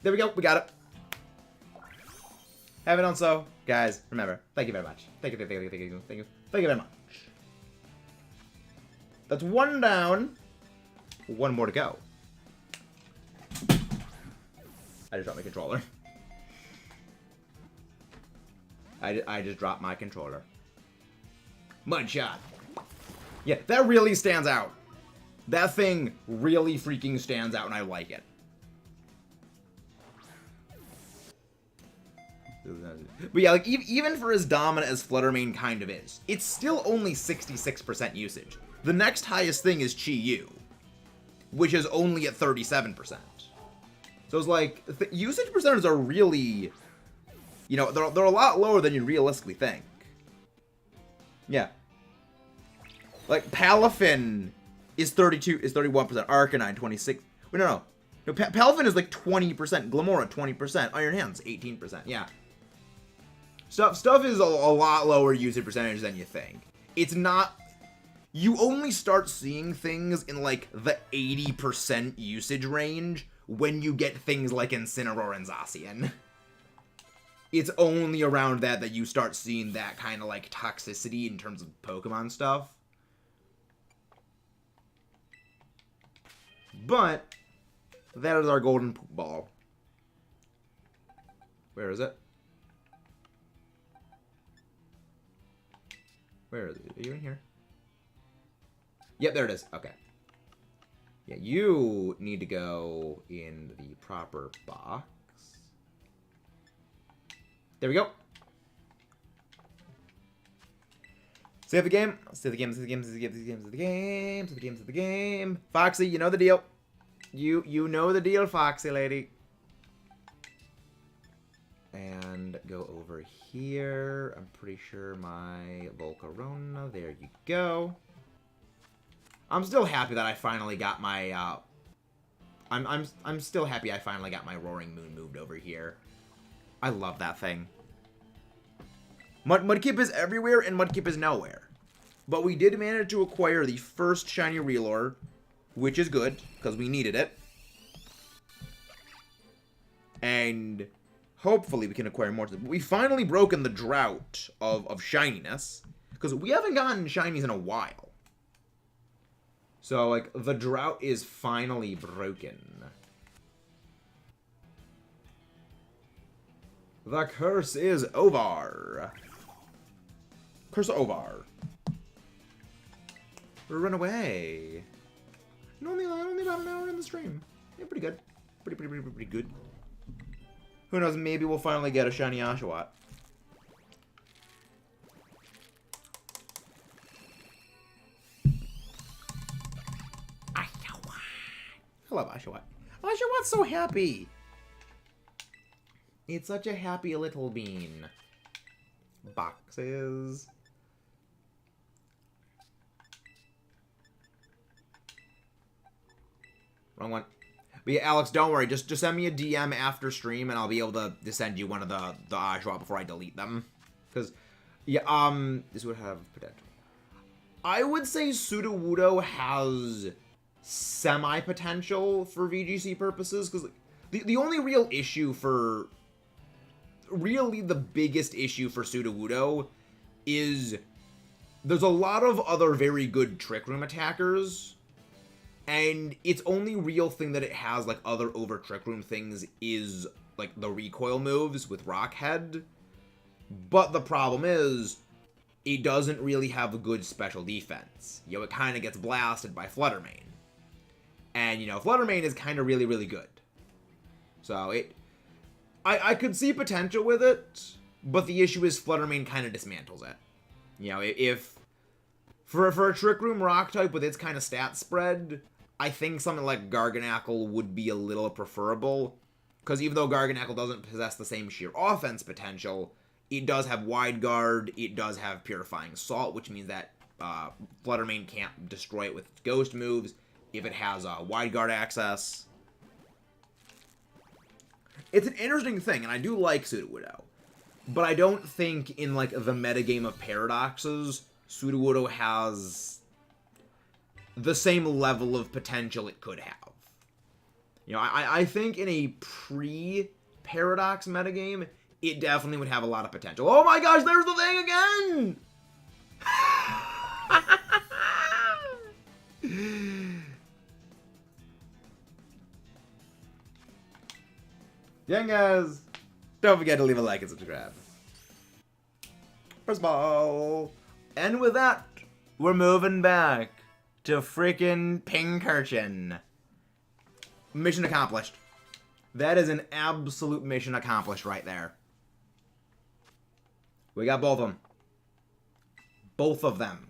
There we go. We got it. Haven't done so, guys. Remember, thank you very much. Thank you very much. That's one down. One more to go. I just dropped my controller. I just dropped my controller. Mudshot. Yeah, that really stands out. That thing really freaking stands out, and I like it. But yeah, even for as dominant as Fluttermane kind of is, it's still only 66% usage. The next highest thing is Chi-Yu, which is only at 37%. So it's like, usage percentages are really, you know, they're a lot lower than you realistically think. Yeah. Like, Palafin is 31%, Arcanine 26. Wait, no. Palafin is like 20%, Glamora 20%, Iron Hands 18%, yeah. Stuff is a lot lower usage percentage than you think. It's not... You only start seeing things in, like, the 80% usage range when you get things like Incineroar and Zacian. It's only around that you start seeing that kind of, like, toxicity in terms of Pokemon stuff. But, that is our golden poop ball. Where is it? Where is it? Are you in here? Yep, there it is. Okay. Yeah, you need to go in the proper box. There we go. Save the game. Save the game. Save the game. Save the game. Save the game. Save the game. Save the game. Save the game. Foxy, you know the deal. You know the deal, Foxy lady. And go over here. I'm pretty sure my Volcarona. There you go. I'm still happy that I finally got my. I'm still happy I finally got my Roaring Moon moved over here. I love that thing. Mudkip is everywhere and Mudkip is nowhere. But we did manage to acquire the first shiny Relore, which is good because we needed it. And hopefully we can acquire more. But we finally broken the drought of shininess because we haven't gotten shinies in a while. So, like, the drought is finally broken. The curse is over. Curse over. Run away. Only about an hour in the stream. Yeah, pretty good. Pretty good. Who knows, maybe we'll finally get a shiny Oshawott. I love Oshawott. Oshawott's so happy. It's such a happy little bean. Boxes. Wrong one. But yeah, Alex, don't worry. Just send me a DM after stream, and I'll be able to send you one of the Oshawott before I delete them. Because, yeah, this would have potential. I would say Sudowoodo has semi-potential for VGC purposes, because the only real issue for... Really, the biggest issue for Sudowoodo is there's a lot of other very good Trick Room attackers, and its only real thing that it has, like, other over Trick Room things is, like, the recoil moves with Rockhead. But the problem is, it doesn't really have a good special defense. You know, it kind of gets blasted by Flutter Mane. And, you know, Flutter Mane is kind of really, really good. So, I could see potential with it, but the issue is Flutter Mane kind of dismantles it. You know, if... For a Trick Room Rock type with its kind of stat spread, I think something like Garganacl would be a little preferable. Because even though Garganacl doesn't possess the same sheer offense potential, it does have Wide Guard, it does have Purifying Salt, which means that Flutter Mane can't destroy it with Ghost moves if it has Wide Guard access. It's an interesting thing, and I do like Sudowoodo. But I don't think in, like, the metagame of Paradoxes, Sudowoodo has the same level of potential it could have. You know, I think in a pre-Paradox metagame, it definitely would have a lot of potential. Oh my gosh, there's the thing again! Young guys, don't forget to leave a like and subscribe. First ball. And with that, we're moving back to freaking Pinkerton. Mission accomplished. That is an absolute mission accomplished right there. We got both of them. Both of them.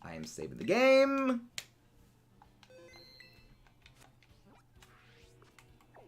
I am saving the game.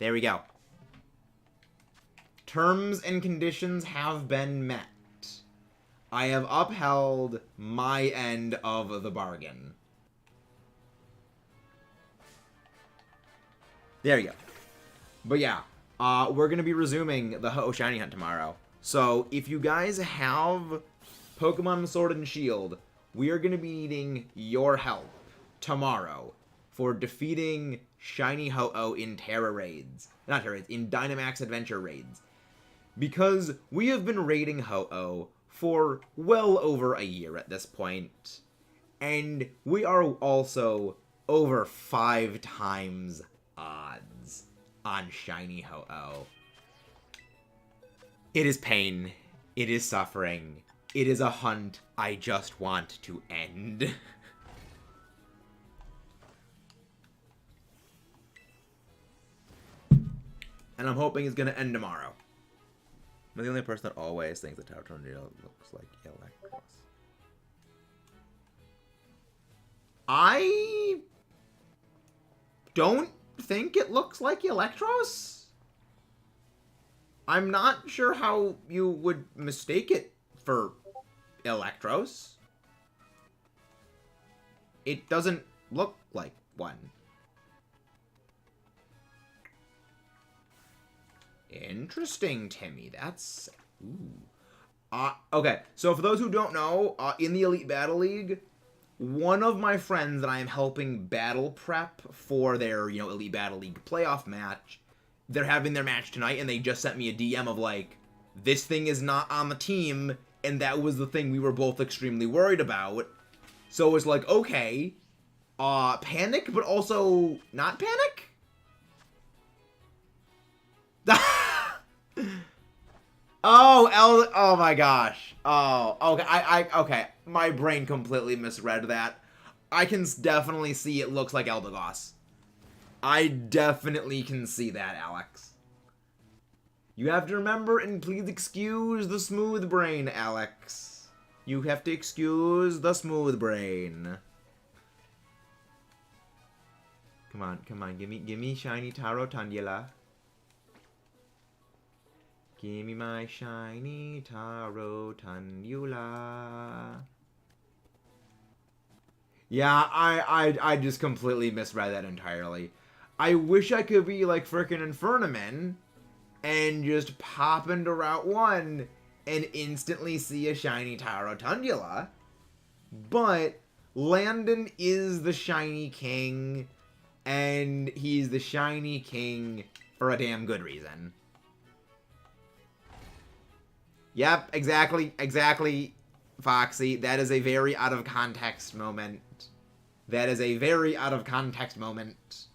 There we go. Terms and conditions have been met. I have upheld my end of the bargain. There you go. But yeah, we're going to be resuming the Ho-Oh Shiny Hunt tomorrow. So if you guys have Pokemon Sword and Shield, we are going to be needing your help tomorrow for defeating Shiny Ho-Oh in Terra raids. Not Terra raids, in Dynamax Adventure raids. Because we have been raiding Ho-Oh for well over a year at this point. And we are also over 5 times odds on Shiny Ho-Oh. It is pain. It is suffering. It is a hunt I just want to end. And I'm hoping it's gonna end tomorrow. I'm the only person that always thinks that Tower Tornado looks like Electros. I don't think it looks like Electros. I'm not sure how you would mistake it for Electros. It doesn't look like one. Interesting, Timmy. That's... Ooh. Okay, so for those who don't know, in the Elite Battle League, one of my friends that I am helping battle prep for their, Elite Battle League playoff match, they're having their match tonight, and they just sent me a DM of, like, this thing is not on the team, and that was the thing we were both extremely worried about. So it's like, okay, panic, but also not panic? Oh my gosh. Oh, okay. Okay. My brain completely misread that. I can definitely see it looks like Eldegoss. I definitely can see that, Alex. You have to remember, and please excuse the smooth brain, Alex. You have to excuse the smooth brain. Come on. Give me shiny Taro Tandula. Give me my shiny Taro Tandula. Yeah, I just completely misread that entirely. I wish I could be like frickin' Infernaman and just pop into Route 1 and instantly see a shiny Taro Tundula. But Landon is the shiny king, and he's the shiny king for a damn good reason. Yep, exactly, Foxy. That is a very out of context moment. That is a very out of context moment.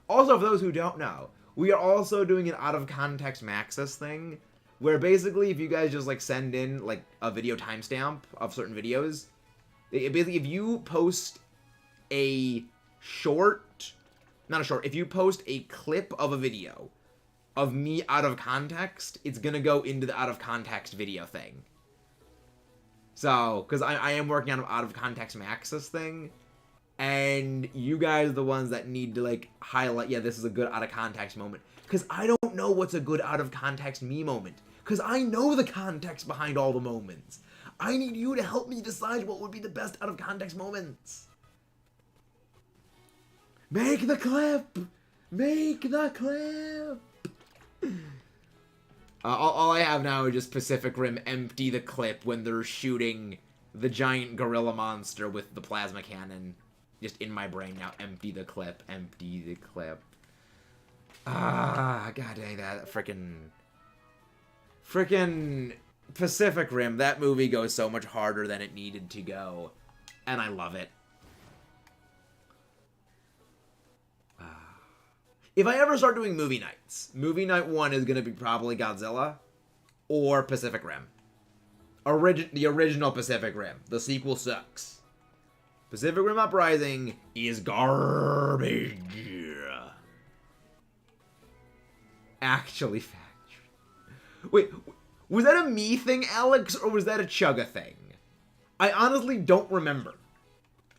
Also, for those who don't know, we are also doing an out of context Maxis thing, where basically if you guys just like send in like a video timestamp of certain videos, basically if you post a short, not a short, if you post a clip of a video of me out of context, it's gonna go into the out of context video thing. So, because I am working on an out of context Maxis thing, and you guys are the ones that need to like highlight, yeah, this is a good out of context moment. Because I don't know what's a good out of context me moment. Because I know the context behind all the moments. I need you to help me decide what would be the best out of context moments. Make the clip! Make the clip! All I have now is just Pacific Rim empty the clip when they're shooting the giant gorilla monster with the plasma cannon. Just in my brain now, empty the clip, empty the clip. Ah, god dang that frickin' Pacific Rim. That movie goes so much harder than it needed to go, and I love it. If I ever start doing movie nights, movie night 1 is going to be probably Godzilla or Pacific Rim. The original Pacific Rim. The sequel sucks. Pacific Rim Uprising is garbage. Actually, wait, was that a me thing, Alex, or was that a Chugga thing? I honestly don't remember.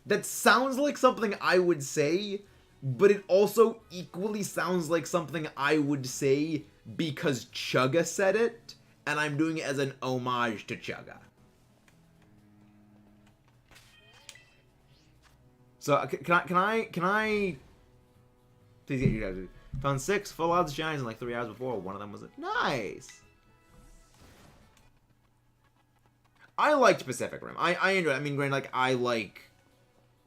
That sounds like something I would say, but it also equally sounds like something I would say because Chugga said it, and I'm doing it as an homage to Chugga. So can I please get you guys? Found 6 full odds shinies in like 3 hours before. One of them was nice. I liked Pacific Rim. I enjoy it. I mean, granted, like, I like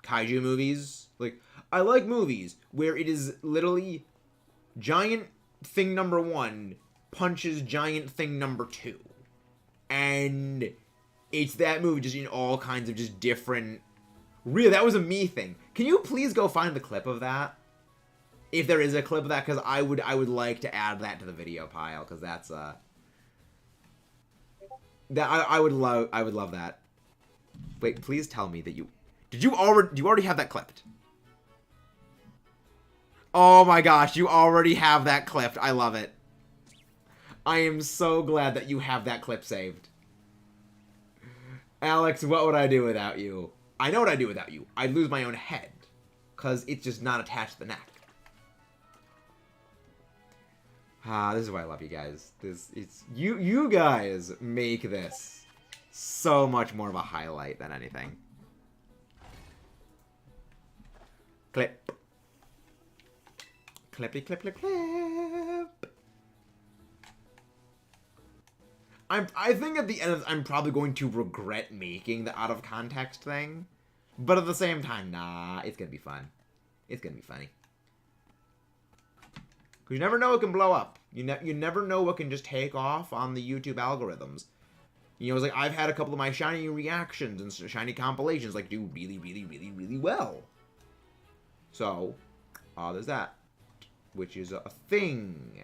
kaiju movies. Like, I like movies where it is literally giant thing number 1 punches giant thing number 2. And it's that movie just in all kinds of just different... Really, that was a me thing. Can you please go find the clip of that? If there is a clip of that, because I would like to add that to the video pile, because that's that I would love that. Wait, please tell me that you already have that clipped? Oh my gosh, you already have that clipped. I love it. I am so glad that you have that clip saved. Alex, what would I do without you? I know what I'd do without you. I'd lose my own head, because it's just not attached to the neck. Ah, this is why I love you guys. You guys make this so much more of a highlight than anything. Clip. Clippy, clip, clip, clip. I think at the end of this, I'm probably going to regret making the out of context thing. But at the same time, nah, it's gonna be fun. It's gonna be funny. You never know what can blow up. You never know what can just take off on the YouTube algorithms. You know, it's like I've had a couple of my shiny reactions and shiny compilations like do really, really, really, really well. So, there's that, which is a thing.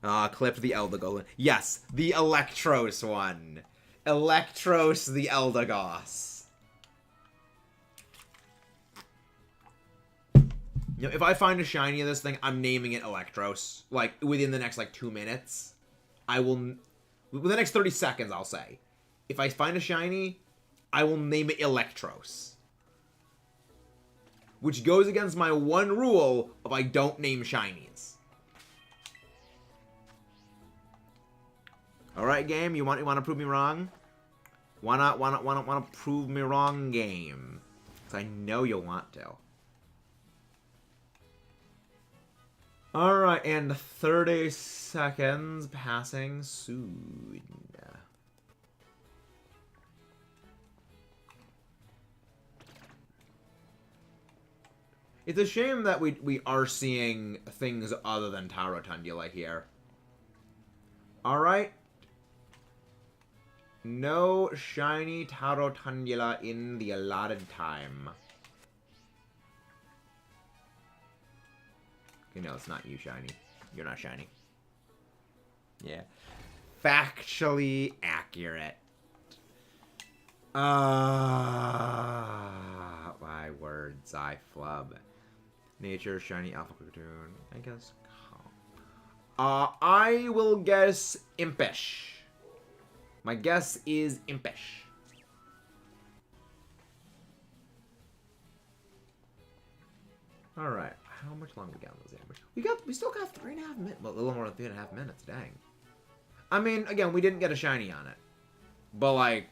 Clip the Eldegoss. Yes, the Electros one. Electros the Eldegoss. You know, if I find a shiny of this thing, I'm naming it Electros. Like, within the next, 2 minutes. I will... Within the next 30 seconds, I'll say. If I find a shiny, I will name it Electros. Which goes against my one rule of I don't name shinies. Alright, game, you want to prove me wrong? Wanna prove me wrong, game? Because I know you'll want to. Alright, and 30 seconds passing soon. It's a shame that we are seeing things other than Tarotundula here. Alright. No shiny Tarotundula in the allotted time. Okay, no, it's not you, shiny. You're not shiny. Yeah. Factually accurate. My words, I flub. Nature, shiny alpha cartoon. I guess. I will guess impish. My guess is impish. Alright. How much longer we got on those ambers? We still got 3.5 minutes. Well, a little more than 3.5 minutes, dang. I mean, again, we didn't get a shiny on it. But, like,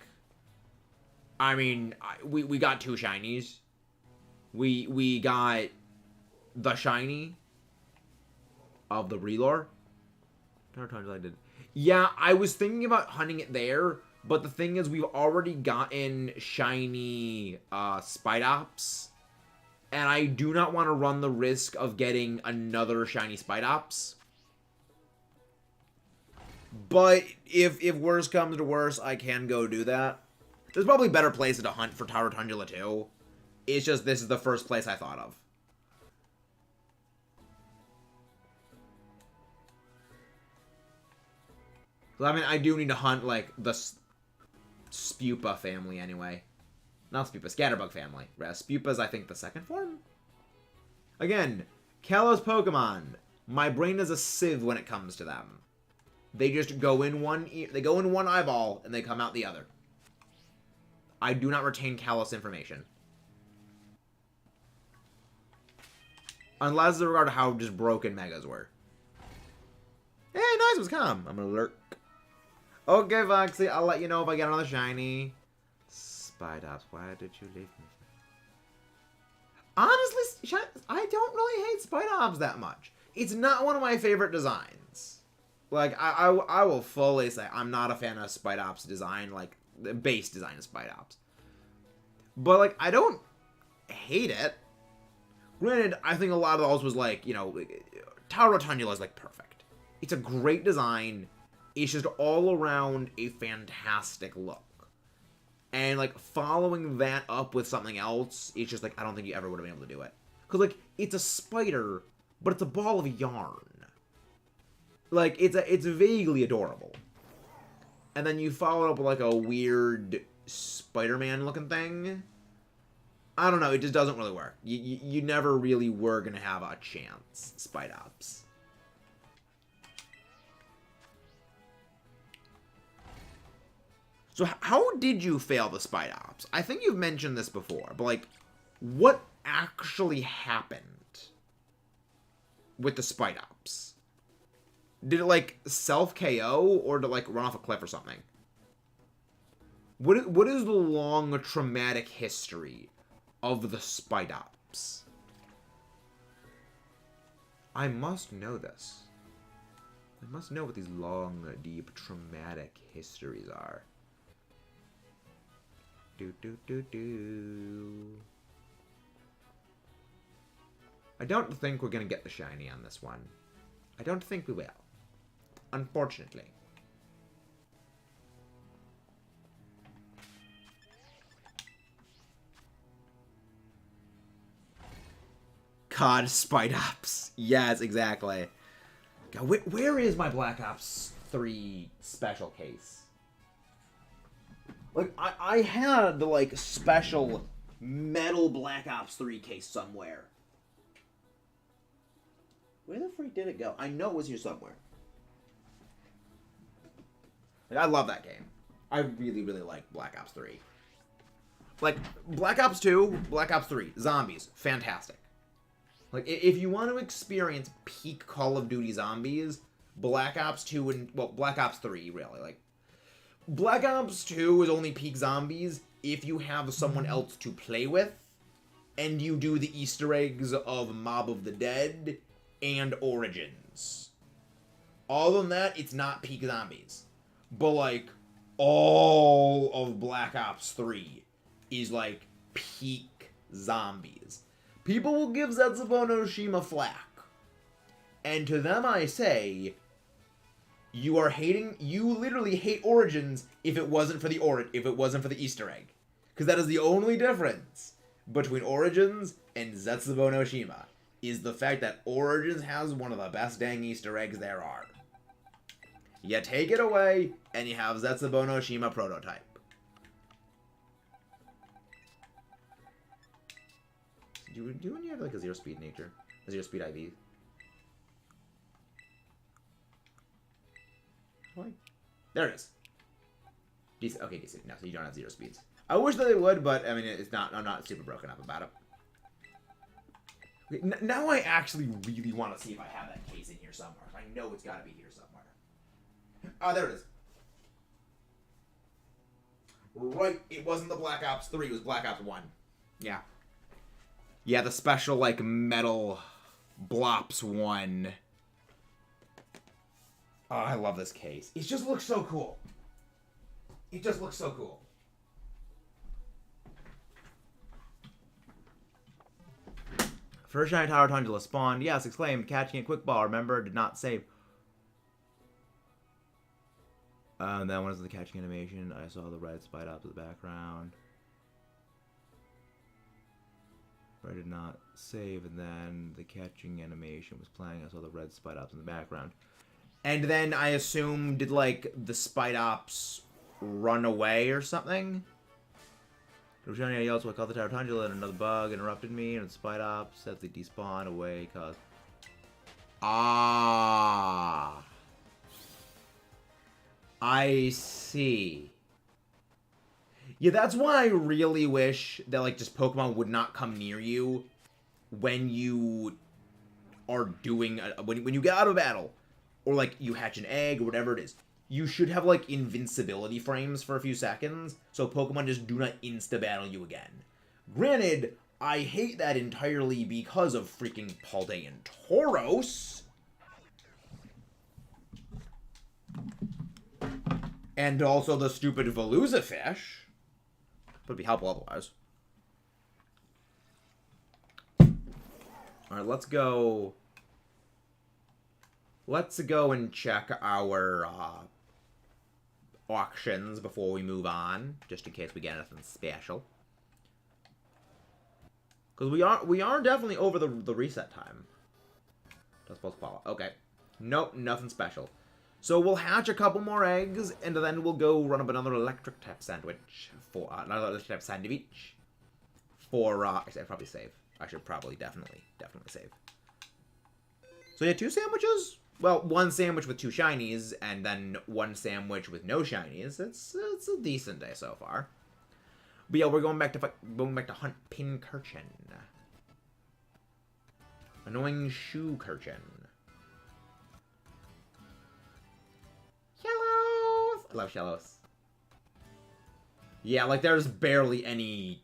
I mean, we got 2 shinies. We got the shiny of the Relore. How many times I did? Yeah, I was thinking about hunting it there, but the thing is, we've already gotten shiny Spidops, and I do not want to run the risk of getting another shiny Spidops. But if worse comes to worse, I can go do that. There's probably better places to hunt for Tarotundula too. It's just this is the first place I thought of. So, I mean, I do need to hunt, like, the Spupa family anyway. Not Spupa, Scatterbug family. Spupa's, I think, the second form? Again, Kalos Pokemon. My brain is a sieve when it comes to them. They just go in one eyeball, and they come out the other. I do not retain Kalos information. Unless in regard to how just broken Megas were. Hey, nice was calm. I'm gonna lurk. Okay, Foxy, I'll let you know if I get another shiny. Spidops, why did you leave me? Honestly, I don't really hate Spidops that much. It's not one of my favorite designs. Like, I will fully say I'm not a fan of Spidops design, like, the base design of Spidops. But, like, I don't hate it. Granted, I think a lot of those was, like, you know, Tower Rotundula is, like, perfect. It's a great design. It's just all around a fantastic look. And, like, following that up with something else, it's just, like, I don't think you ever would have been able to do it. Because, like, it's a spider, but it's a ball of yarn. Like, it's vaguely adorable. And then you follow it up with, like, a weird Spider-Man looking thing. I don't know, it just doesn't really work. You never really were going to have a chance, Spidops. So how did you fail the Spidops? I think you've mentioned this before, but, like, what actually happened with the Spidops? Did it, like, self-KO, or did it, like, run off a cliff or something? What is the long, traumatic history of the Spidops? I must know this. I must know what these long, deep, traumatic histories are. I don't think we're gonna get the shiny on this one. I don't think we will. Unfortunately. God, Spidops. Yes, exactly. God, where is my Black Ops 3 special case? Like, I had the, like, special metal Black Ops 3 case somewhere. Where the freak did it go? I know it was here somewhere. Like, I love that game. I really, really like Black Ops 3. Like, Black Ops 2, Black Ops 3, zombies, fantastic. Like, if you want to experience peak Call of Duty zombies, Black Ops 2 and, well, Black Ops 3, really, like, Black Ops 2 is only peak zombies if you have someone else to play with, and you do the Easter eggs of Mob of the Dead and Origins. Other than that, it's not peak zombies. But, like, all of Black Ops 3 is, like, peak zombies. People will give Zetsubou no Shima flack. And to them I say, you literally hate Origins if it wasn't for the Easter egg. Because that is the only difference between Origins and Zetsubou no Shima, is the fact that Origins has one of the best dang Easter eggs there are. You take it away, and you have Zetsubou no Shima prototype. Do you have, like, a zero speed nature? A zero speed IV? What? There it is. Decent. Okay, decent. No, so you don't have zero speeds. I wish that they would, but, I mean, it's not. I'm not super broken up about it. Okay, now I actually really want to see if I have that case in here somewhere. I know it's got to be here somewhere. Oh, there it is. Right, it wasn't the Black Ops 3, it was Black Ops 1. Yeah. Yeah, the special, like, metal Blops one. Oh, I love this case. It just looks so cool. It just looks so cool. First shiny Tower Rotundula spawned. Yes, exclaimed. Catching a quick ball. Remember, did not save. And then when it was the catching animation, I saw the red Spidops in the background. I did not save, and then the catching animation was playing. I saw the red Spidops in the background. And then I assume, did, like, the Spidops run away or something? Roshania yells, "I called the Tower Rotundula," and another bug interrupted me, and the Spidops said they despawn away, cause... Ah. I see. Yeah, that's why I really wish that, like, just Pokemon would not come near you when you are doing when you get out of battle, or like you hatch an egg or whatever it is, you should have like invincibility frames for a few seconds, so Pokemon just do not insta-battle you again. Granted, I hate that entirely because of freaking Paldean Tauros. And also the stupid Veluza fish. But it'd be helpful otherwise. Alright, let's go. Let's go and check our auctions before we move on, just in case we get anything special. Because we are definitely over the reset time. That's supposed to follow. Okay. Nope, nothing special. So we'll hatch a couple more eggs, and then we'll go run up another electric type sandwich for another electric type sandwich for actually, I'd probably save. I should probably definitely save. So yeah, 2 sandwiches. Well, 1 sandwich with 2 shinies, and then 1 sandwich with no shinies. It's a decent day so far. But yeah, we're going back to hunt Pincurchin. Annoying Shucurchin. Shellos! I love Shellos. Yeah, like there's barely any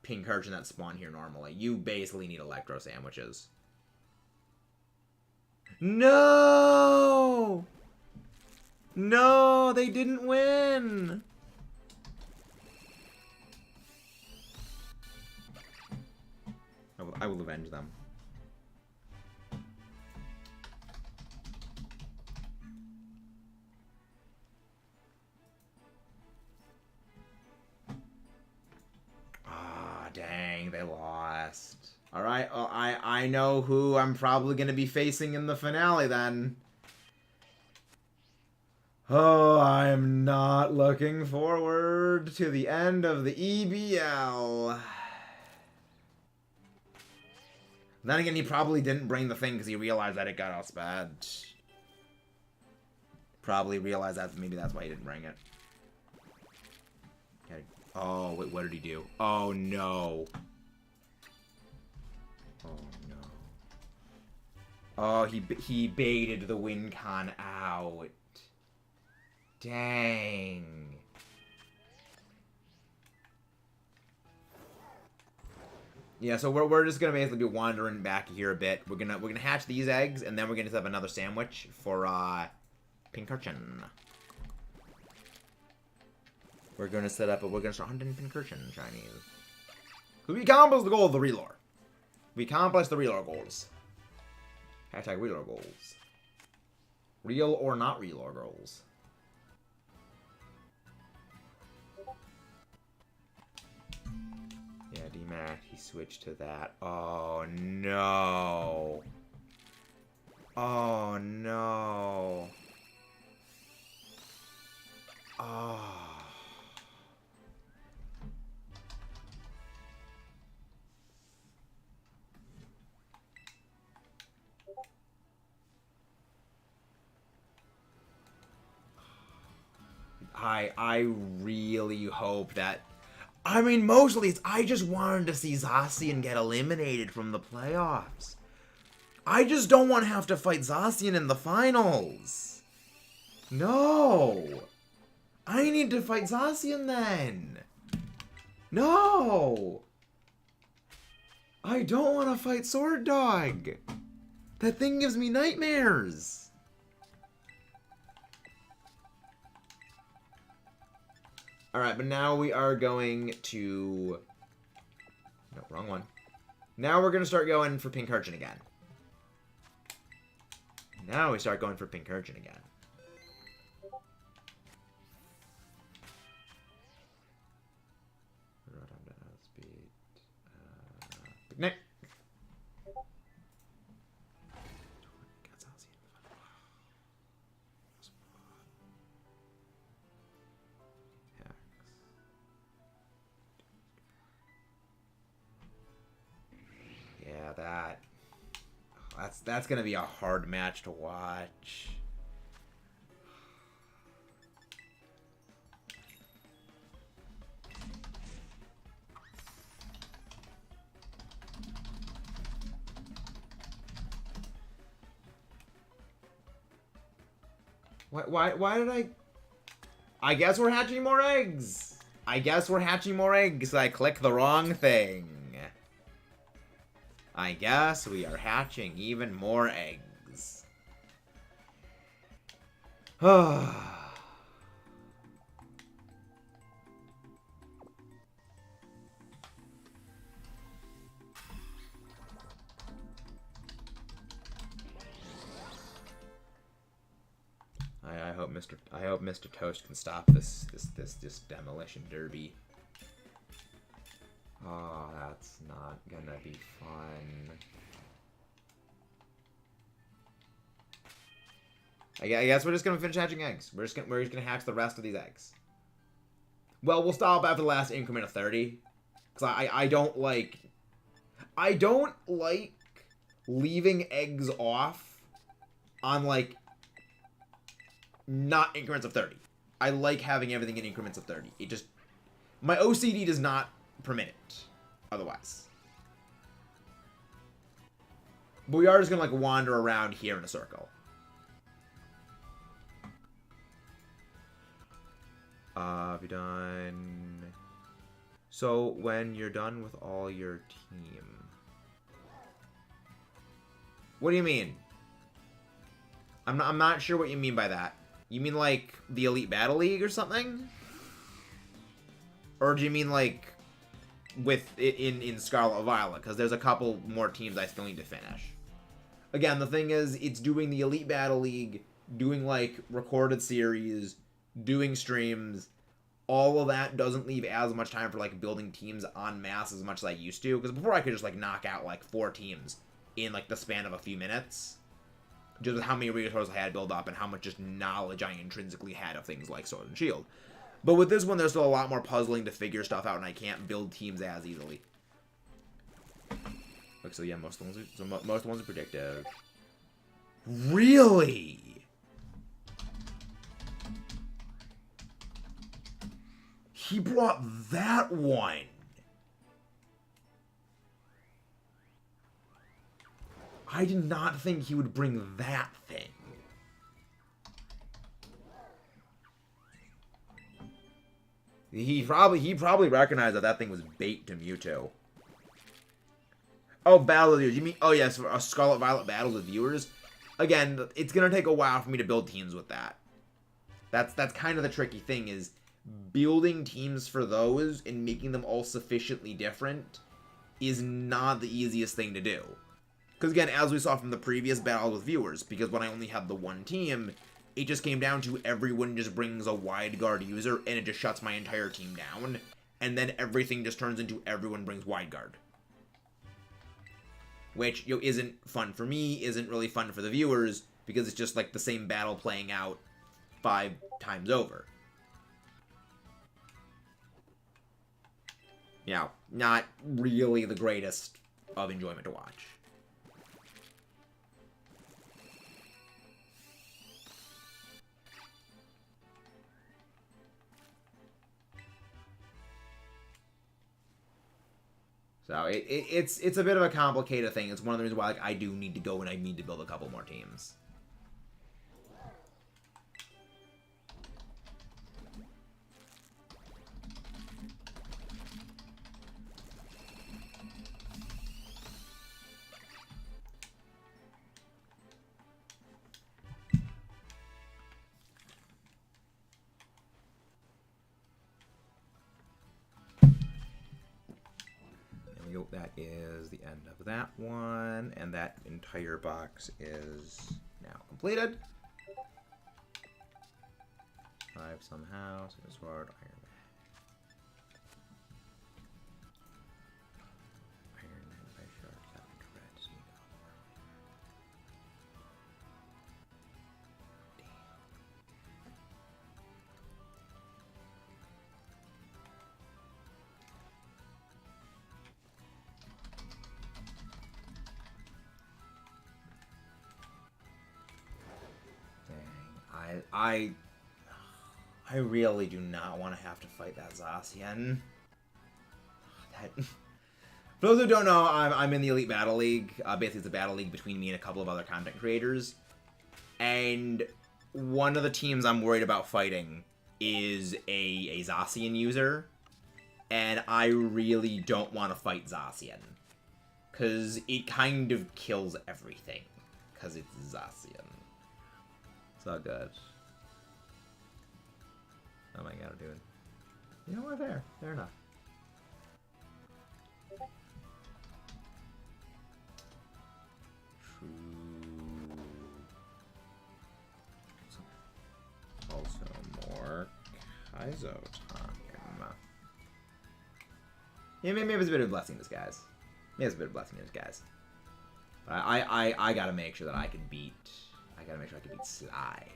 Pincurchin that spawn here normally. You basically need Electro sandwiches. No! No, they didn't win! I will avenge them. Ah, dang, they lost. Alright, well, I know who I'm probably going to be facing in the finale then. Oh, I am not looking forward to the end of the EBL. Then again, he probably didn't bring the thing because he realized that it got outsped. Probably realized that maybe that's why he didn't bring it. Okay. Oh, wait, what did he do? Oh, no. Oh, no. Oh, he baited the WinCon out. Dang. Yeah, so we're just gonna basically be wandering back here a bit. We're gonna hatch these eggs, and then we're gonna set up another sandwich for Pincurchin. We're gonna start hunting Pincurchin Chinese. We accomplished the goal of the relore. We accomplished the relore goals. Hashtag relore goals. Real or not relore goals. Yeah, DMAC, he switched to that. Oh, no. Oh, no. Oh. I really hope that... I mean, mostly I just wanted to see Zacian get eliminated from the playoffs. I just don't want to have to fight Zacian in the finals. No. I need to fight Zacian then. No. I don't want to fight Sword Dog. That thing gives me nightmares. Alright, but now we are going to... No, wrong one. Now we're going to start going for Pincurchin again. Now we start going for Pincurchin again. Picnic. Yeah, that's gonna be a hard match to watch. Why did I guess we're hatching more eggs. I guess we're hatching more eggs. I clicked the wrong thing. I guess we are hatching even more eggs. I hope Mr. Toast can stop this demolition derby. Oh, that's not gonna be fun. I guess we're just gonna finish hatching eggs. We're just gonna hatch the rest of these eggs. Well, we'll stop after the last increment of 30, because I don't like leaving eggs off on like not increments of 30. I like having everything in increments of 30. It just, my OCD does not permit it otherwise. But we are just gonna like wander around here in a circle. Have you done? So when you're done with all your team, what do you mean? I'm not sure what you mean by that. You mean like the Elite Battle League or something? Or do you mean like with in Scarlet Violet? Because there's a couple more teams I still need to finish. Again, the thing is, it's doing the Elite Battle League, doing like recorded series, doing streams. All of that doesn't leave as much time for like building teams en masse as much as I used to. Because before I could just like knock out like 4 teams in like the span of a few minutes. Just with how many resources I had built up and how much just knowledge I intrinsically had of things like Sword and Shield. But with this one, there's still a lot more puzzling to figure stuff out, and I can't build teams as easily. Like, so yeah, most of the ones are predictive. Really? He brought that one. I did not think he would bring that thing. He probably recognized that thing was bait to Mewtwo. Oh, battle with viewers. You mean, oh yes, for a Scarlet Violet battles with viewers. Again, it's gonna take a while for me to build teams with that. That's kind of the tricky thing, is building teams for those and making them all sufficiently different is not the easiest thing to do. Because again, as we saw from the previous battle with viewers, because when I only had the one team, it just came down to everyone just brings a wide guard user and it just shuts my entire team down. And then everything just turns into everyone brings wide guard. Which, isn't fun for me, isn't really fun for the viewers, because it's just like the same battle playing out 5 times over. Not really the greatest of enjoyment to watch. So it's a bit of a complicated thing. It's one of the reasons why I do need to go and I need to build a couple more teams. That is the end of that one, and that entire box is now completed. 5 somehow, Sword, Iron Man, by Shark, Captain Red, Sea. I really do not want to have to fight that Zacian. For those who don't know, I'm in the Elite Battle League. Basically, it's a battle league between me and a couple of other content creators. And one of the teams I'm worried about fighting is a Zacian user, and I really don't want to fight Zacian, because it kind of kills everything, because it's Zacian. It's all good. Oh my god, I'm doing... You know what, fair enough. Also more Kaizo time. Yeah, maybe it's a bit of a blessing in disguise. Maybe it's a bit of a blessing in disguise. But I gotta make sure that I can beat... I gotta make sure I can beat Sly.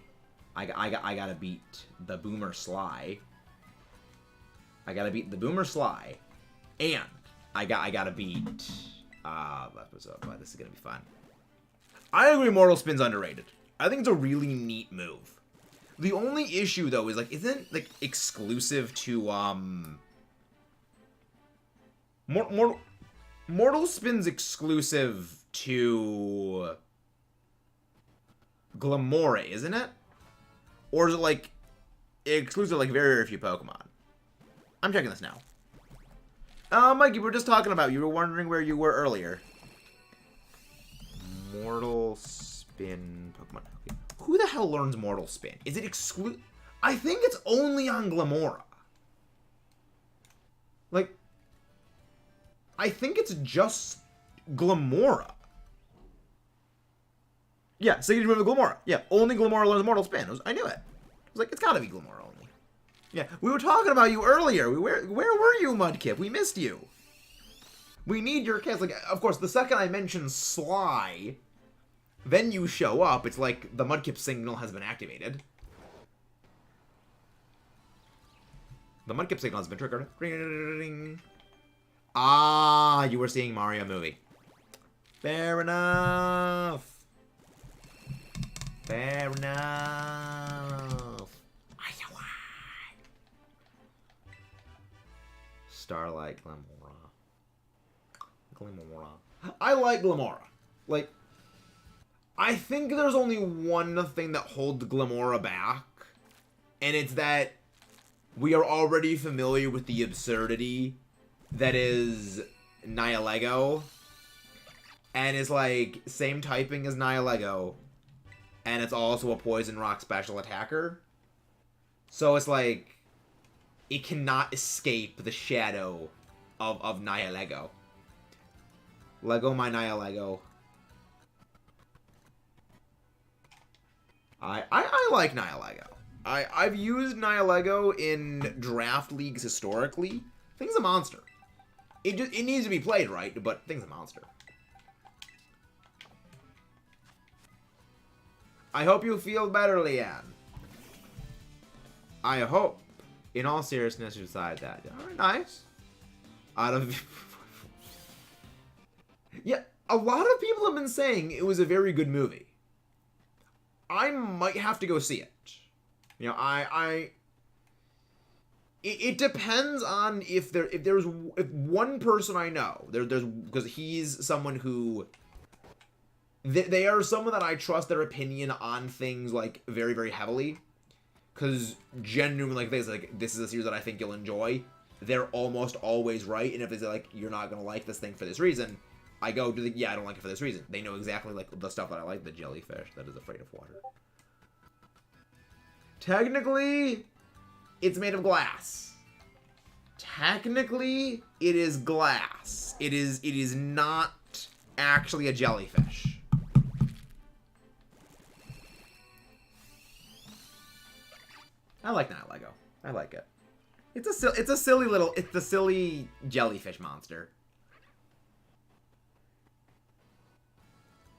I gotta beat the Boomer Sly. I gotta beat the Boomer Sly. And I gotta beat... this is gonna be fun. I agree Mortal Spin's underrated. I think it's a really neat move. The only issue, though, is, like, isn't it, like, exclusive to, Mortal Spin's exclusive to Glamora, isn't it? Or is it, like, exclusive to, like, very, very few Pokemon? I'm checking this now. Mikey, we're just talking about you. Were wondering where you were earlier. Mortal Spin Pokemon. Okay. Who the hell learns Mortal Spin? Is it exclusive? I think it's only on Glamora. Like, I think it's just Glamora. Yeah, Signature move of Glamora. Yeah, only Glamora learns Mortal Spin. I knew it. I was like, it's gotta be Glamora only. Yeah, we were talking about you earlier. Where were you, Mudkip? We missed you. We need your cast. Like, of course, the second I mention Sly, then you show up. It's like the Mudkip signal has been activated. The Mudkip signal has been triggered. Ah, you were seeing Mario movie. Fair enough. Fair enough. Starlight, Glamora. I like Glamora. Like, I think there's only one thing that holds Glamora back, and it's that we are already familiar with the absurdity that is Nihilego, and it's like same typing as Nihilego, and it's also a Poison Rock special attacker. So it's like it cannot escape the shadow of Nihilego. Lego my Nihilego. I like Nihilego. I've used Nihilego in draft leagues historically. Thing's a monster. It needs to be played right, but thing's a monster. I hope you feel better, Leanne. I hope. In all seriousness, beside that. Alright, nice. Out of... Yeah, a lot of people have been saying it was a very good movie. I might have to go see it. You know, It depends on if one person I know, there's because he's someone who... They are someone that I trust their opinion on things, like, very, very heavily. Because genuinely, like, this is a series that I think you'll enjoy. They're almost always right. And if they say, like, you're not going to like this thing for this reason, I go to the, yeah, I don't like it for this reason. They know exactly, like, the stuff that I like. The jellyfish that is afraid of water. Technically, it's made of glass. Technically, it is glass. It is not actually a jellyfish. I like Nihilego. I like it. It's a silly jellyfish monster.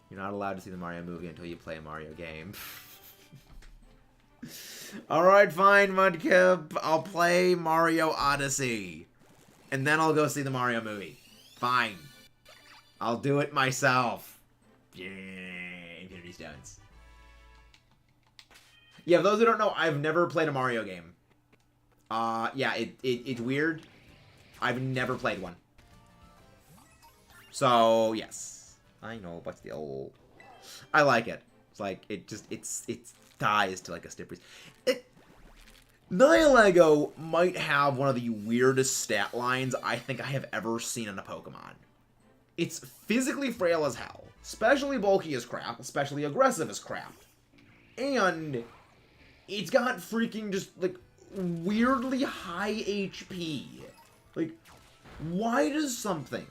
You're not allowed to see the Mario movie until you play a Mario game. Alright, fine, Mudkip. I'll play Mario Odyssey. And then I'll go see the Mario movie. Fine. I'll do it myself. Yeah, Infinity Stones. Yeah, for those who don't know, I've never played a Mario game. Yeah, it's weird. I've never played one. So, yes. I know, but still. I like it. It's like, it's ties to like a stiff breeze. Nihilego might have one of the weirdest stat lines I think I have ever seen in a Pokemon. It's physically frail as hell, especially bulky as crap, especially aggressive as crap. And it's got freaking just, like, weirdly high HP. Like, why does something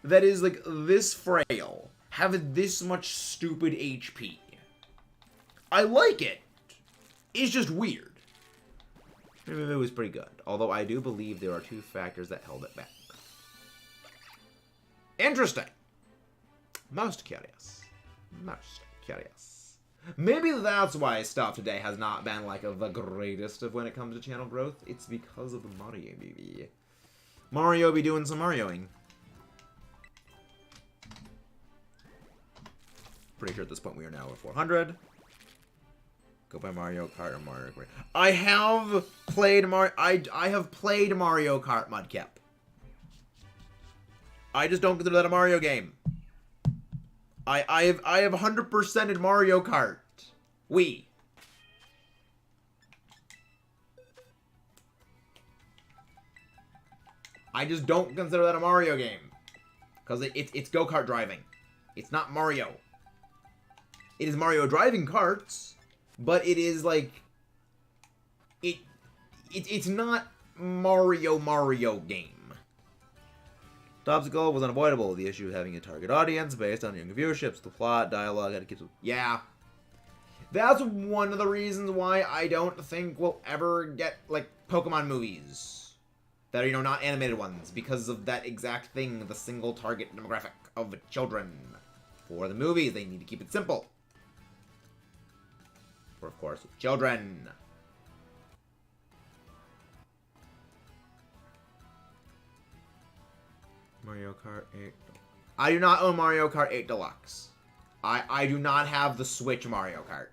that is, like, this frail have this much stupid HP? I like it. It's just weird. It was pretty good. Although I do believe there are 2 factors that held it back. Interesting. Most curious. Most curious. Maybe that's why stuff today has not been, like, the greatest of when it comes to channel growth. It's because of the Mario movie. Mario be doing some Marioing. Pretty sure at this point we are now at 400. Go by Mario Kart or Mario Kart. I have played I have played Mario Kart, Mudkip. I just don't consider that a Mario game. I have 100%ed Mario Kart. Wii. I just don't consider that a Mario game. Because it's go-kart driving. It's not Mario. It is Mario driving karts, but it is like it's not Mario game. Top's goal was unavoidable. The issue of having a target audience based on younger viewerships, the plot, dialogue, had to keep. Yeah, that's one of the reasons why I don't think we'll ever get like Pokemon movies that are not animated ones, because of that exact thing, the single target demographic of children. For the movies, they need to keep it simple. For of course, children. Mario Kart 8. I do not own Mario Kart 8 Deluxe. I do not have the Switch Mario Kart.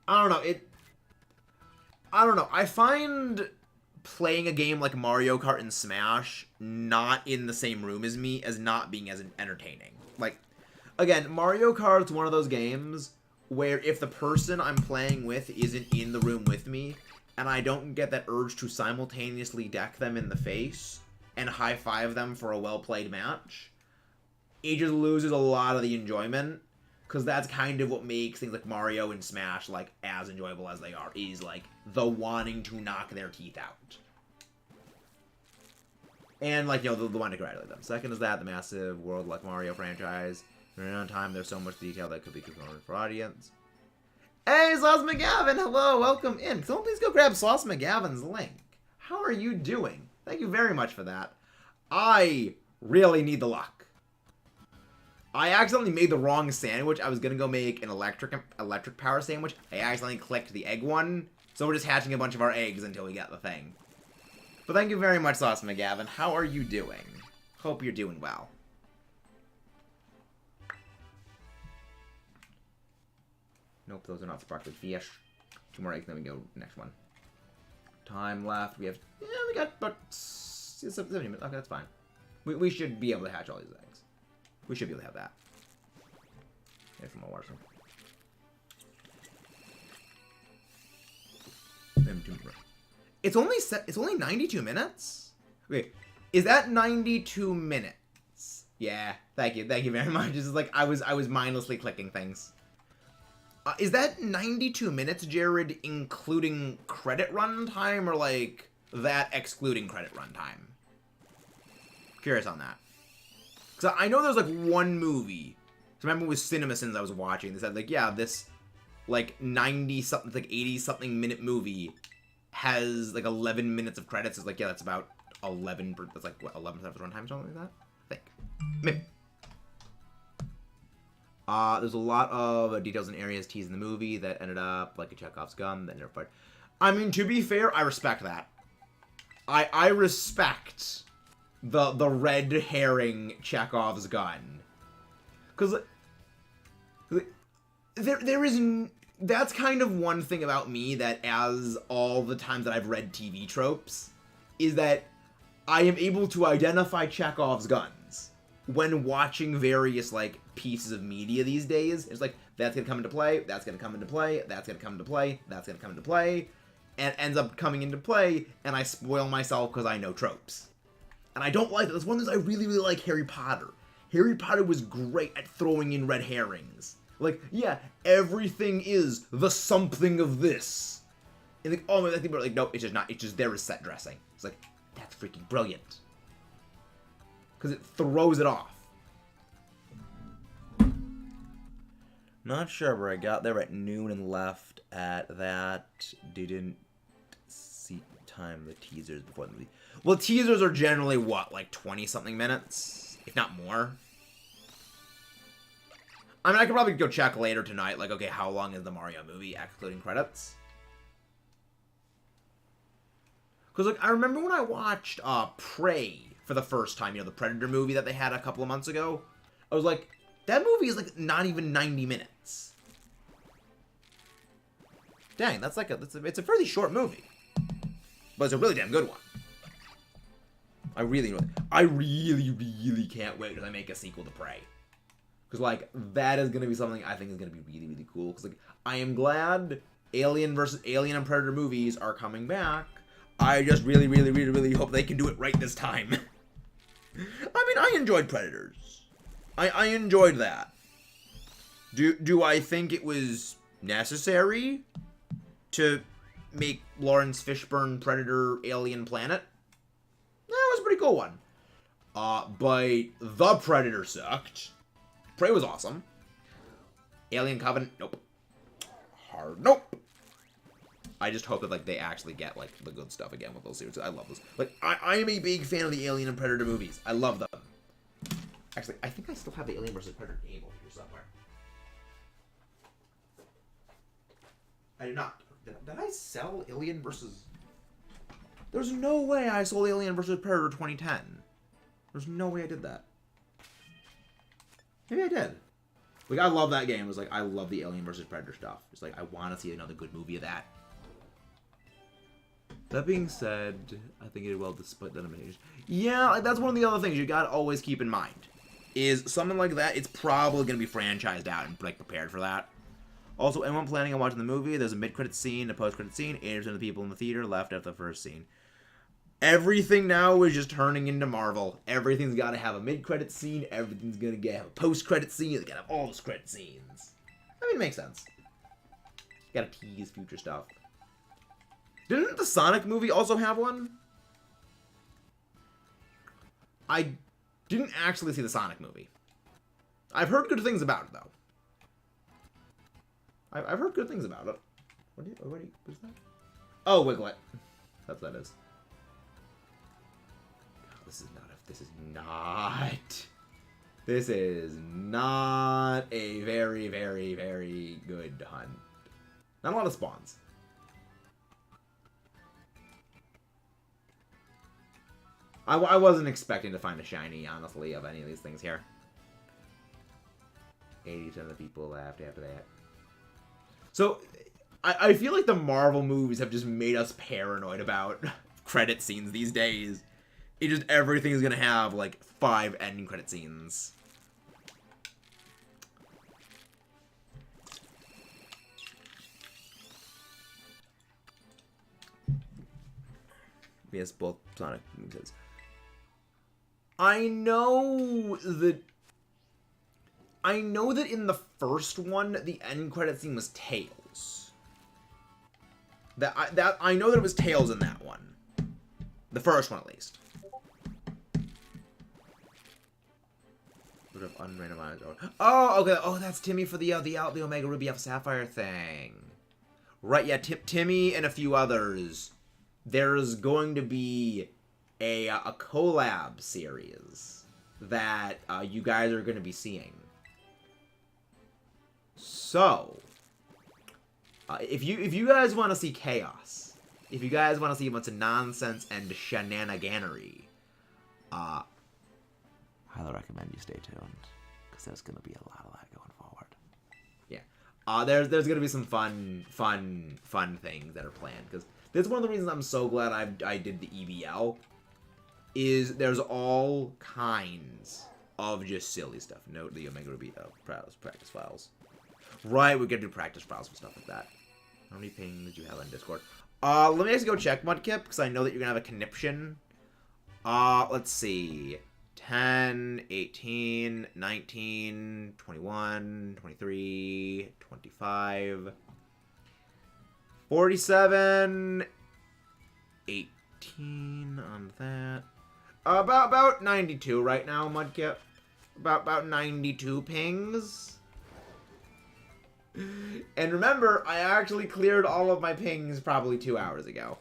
I don't know. I find playing a game like Mario Kart and Smash not in the same room as me as not being as entertaining. Like, again, Mario Kart's one of those games where if the person I'm playing with isn't in the room with me, and I don't get that urge to simultaneously deck them in the face and high-five them for a well-played match, it just loses a lot of the enjoyment, because that's kind of what makes things like Mario and Smash, like, as enjoyable as they are, is, like, the wanting to knock their teeth out. And, like, the one to congratulate them. Second is that, the massive world like Mario franchise. Running on time, there's so much detail that could be confirmed for audience. Hey, Sauce McGavin! Hello, welcome in. Someone please go grab Sauce McGavin's link. How are you doing? Thank you very much for that. I really need the luck. I accidentally made the wrong sandwich. I was gonna go make an electric power sandwich. I accidentally clicked the egg one, so we're just hatching a bunch of our eggs until we get the thing. But thank you very much, Sauce McGavin. How are you doing? Hope you're doing well. Nope, those are not sparkly fish. 2 more eggs, then we go next one. Time left. We have... Yeah, we got about 70 minutes. Okay, that's fine. We should be able to hatch all these eggs. We should be able to have that. Here's some more water. It's only 92 minutes? Wait, is that 92 minutes? Yeah, thank you very much. This is like, I was mindlessly clicking things. Is that 92 minutes, Jared, including credit run time, or, like, that excluding credit run time? Curious on that. Because I know there's, like, one movie. So remember with CinemaSins I was watching, they said, like, yeah, this, like, 90-something, like, 80-something minute movie has, like, 11 minutes of credits. It's like, yeah, that's about 11, that's, like, what, 11% of the runtime or something like that? I think. Maybe. There's a lot of details and areas teased in the movie that ended up like a Chekhov's gun that never fired. I mean, to be fair, I respect that. I respect the red herring Chekhov's gun. Because there is... That's kind of one thing about me that, as all the times that I've read TV tropes, is that I am able to identify Chekhov's guns. when watching various, like, pieces of media these days, it's like, that's gonna come into play, that's gonna come into play, that's gonna come into play, that's gonna come into play, and ends up coming into play, and I spoil myself because I know tropes. And I don't like that. That's one of the things I really, really like Harry Potter. Harry Potter was great at throwing in red herrings. Like, yeah, everything is the something of this. And like, oh, I think about it, like, no, it's just not. It's just there is set dressing. It's like, that's freaking brilliant. Because it throws it off. Not sure where I got there at noon and left at that. Didn't see time the teasers before the movie. Well, teasers are generally, what, like 20-something minutes? If not more? I mean, I could probably go check later tonight, like, okay, how long is the Mario movie, excluding credits? Because, like, I remember when I watched Prey for the first time, you know, the Predator movie that they had a couple of months ago. I was like, that movie is, like, not even 90 minutes. Dang, that's like it's a fairly short movie. But it's a really damn good one. I really can't wait till I make a sequel to Prey. Because, like, that is going to be something I think is going to be really, really cool. Because, like, I am glad Alien and Predator movies are coming back. I just really, really, really, really hope they can do it right this time. I mean, I enjoyed Predators. I enjoyed that. Do I think it was necessary to make Lawrence Fishburne Predator Alien Planet? That was a pretty cool one. But The Predator sucked. Prey was awesome. Alien Covenant, nope. Hard, nope. I just hope that, like, they actually get, like, the good stuff again with those series. I love those. Like, I am a big fan of the Alien and Predator movies. I love them. Actually, I think I still have the Alien vs. Predator game over here somewhere. I did not. Did I sell Alien vs. There's no way I sold Alien vs. Predator 2010. There's no way I did that. Maybe I did. Like, I love that game. It was like, I love the Alien vs. Predator stuff. It's like, I want to see another good movie of that. That being said, I think it did well despite that elimination. Yeah, like, that's one of the other things you gotta always keep in mind. Is something like that, it's probably gonna be franchised out and, like, prepared for that. Also, anyone planning on watching the movie, there's a mid-credit scene, a post-credit scene. 80% of the people in the theater left after the first scene. Everything now is just turning into Marvel. Everything's got to have a mid-credit scene. Everything's going to have a post-credit scene. They got to have all those credit scenes. I mean, it makes sense. Got to tease future stuff. Didn't the Sonic movie also have one? I didn't actually see the Sonic movie. I've heard good things about it, though. I've heard good things about it. What is that? Oh, Wiglet. That's what that is. This is not a very, very, very good hunt. Not a lot of spawns. I wasn't expecting to find a shiny, honestly, of any of these things here. 80% of the people left after that. So, I feel like the Marvel movies have just made us paranoid about credit scenes these days. It just, everything is gonna have, like, 5 ending credit scenes. Yes, both Sonic movies. I know that in the first one, the end credit scene was Tails. I know that it was Tails in that one. The first one, at least. Sort of unrandomized. Oh, okay. Oh, that's Timmy for the Omega Ruby Alpha Sapphire thing. Right, yeah, Timmy and a few others. There's going to be a collab series that you guys are going to be seeing. So, if you guys want to see chaos, if you guys want to see a bunch of nonsense and shenaniganery, highly recommend you stay tuned, because there's going to be a lot of that going forward. Yeah, there's going to be some fun things that are planned, because that's one of the reasons I'm so glad I did the EBL, is there's all kinds of just silly stuff. Note the Omega Ruby practice files. Right, we get to do practice files and stuff like that. How many pings do you have on Discord? Let me just go check, Mudkip, because I know that you're going to have a conniption. Let's see. 10, 18, 19, 21, 23, 25, 47, 18 on that. About 92 right now, Mudkip. About 92 pings. And remember, I actually cleared all of my pings probably 2 hours ago.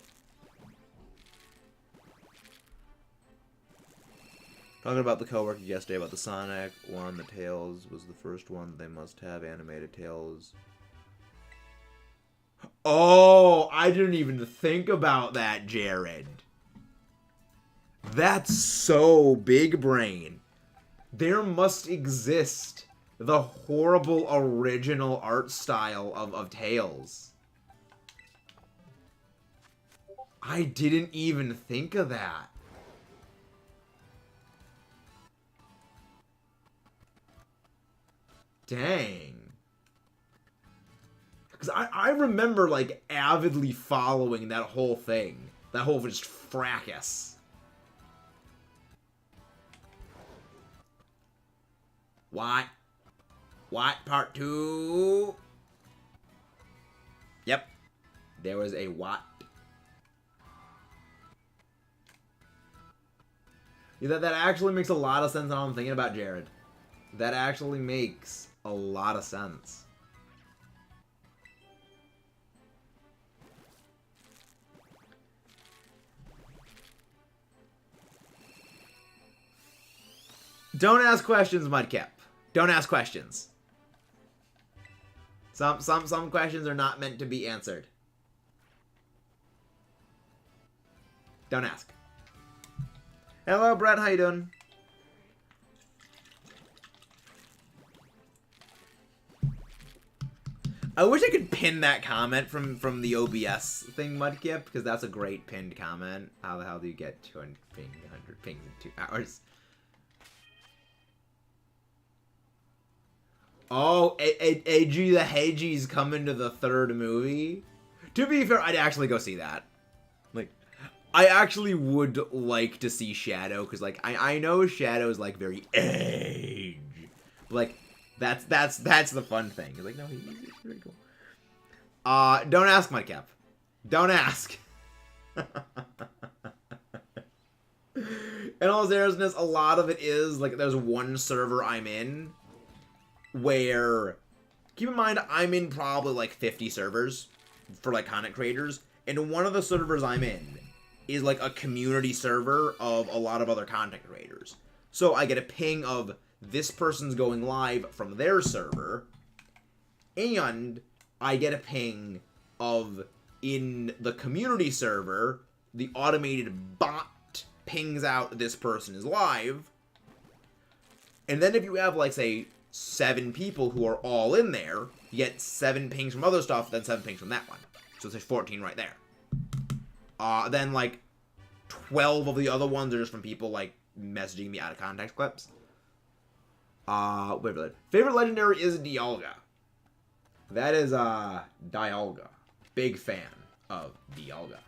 Talking about the coworker yesterday about the Sonic one, the Tails was the first one. They must have animated Tails. Oh, I didn't even think about that, Jared. That's so big brain. There must exist the horrible original art style of Tails. I didn't even think of that. Dang. Because I remember, like, avidly following that whole thing. That whole just fracas. What? What? Part 2? Yep. There was a what? Yeah, that actually makes a lot of sense now I'm thinking about, Jared. That actually makes a lot of sense. Don't ask questions, Mudkip. Don't ask questions. Some questions are not meant to be answered. Don't ask. Hello, Brett. How you doing? I wish I could pin that comment from the OBS thing, Mudkip, because that's a great pinned comment. How the hell do you get 200 pings in 2 hours? Oh, AG the Hedgie's coming to the third movie? To be fair, I'd actually go see that. Like, I actually would like to see Shadow, because, like, I know Shadow's, like, very age. But, like, that's the fun thing. He's like, no, he's pretty cool. Don't ask, Mudkip. Don't ask. In all seriousness, a lot of it is, like, there's one server I'm in where, keep in mind, I'm in probably, like, 50 servers for, like, content creators, and one of the servers I'm in is, like, a community server of a lot of other content creators. So I get a ping of this person's going live from their server, and I get a ping of, in the community server, the automated bot pings out this person is live, and then if you have, like, say, 7 people who are all in there, you get 7 pings from other stuff, then 7 pings from that one. So there's 14 right there. Then, like, 12 of the other ones are just from people, like, messaging me out of context clips. Wait, favorite legendary is Dialga. That is, Dialga. Big fan of Dialga.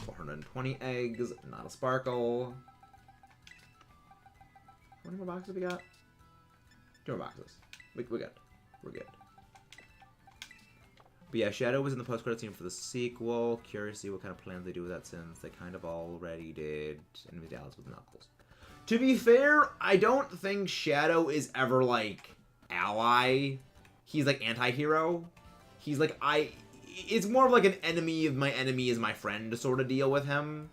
420 eggs, not a sparkle. How many more boxes we got? 2 more boxes. We're good. We're good. But yeah, Shadow was in the post-credit scene for the sequel. Curious to see what kind of plans they do with that since they kind of already did Enemies Dallas with Knuckles. To be fair, I don't think Shadow is ever, like, ally. He's, like, anti-hero. He's, like, it's more of, like, an enemy of my enemy is my friend sort of deal with him.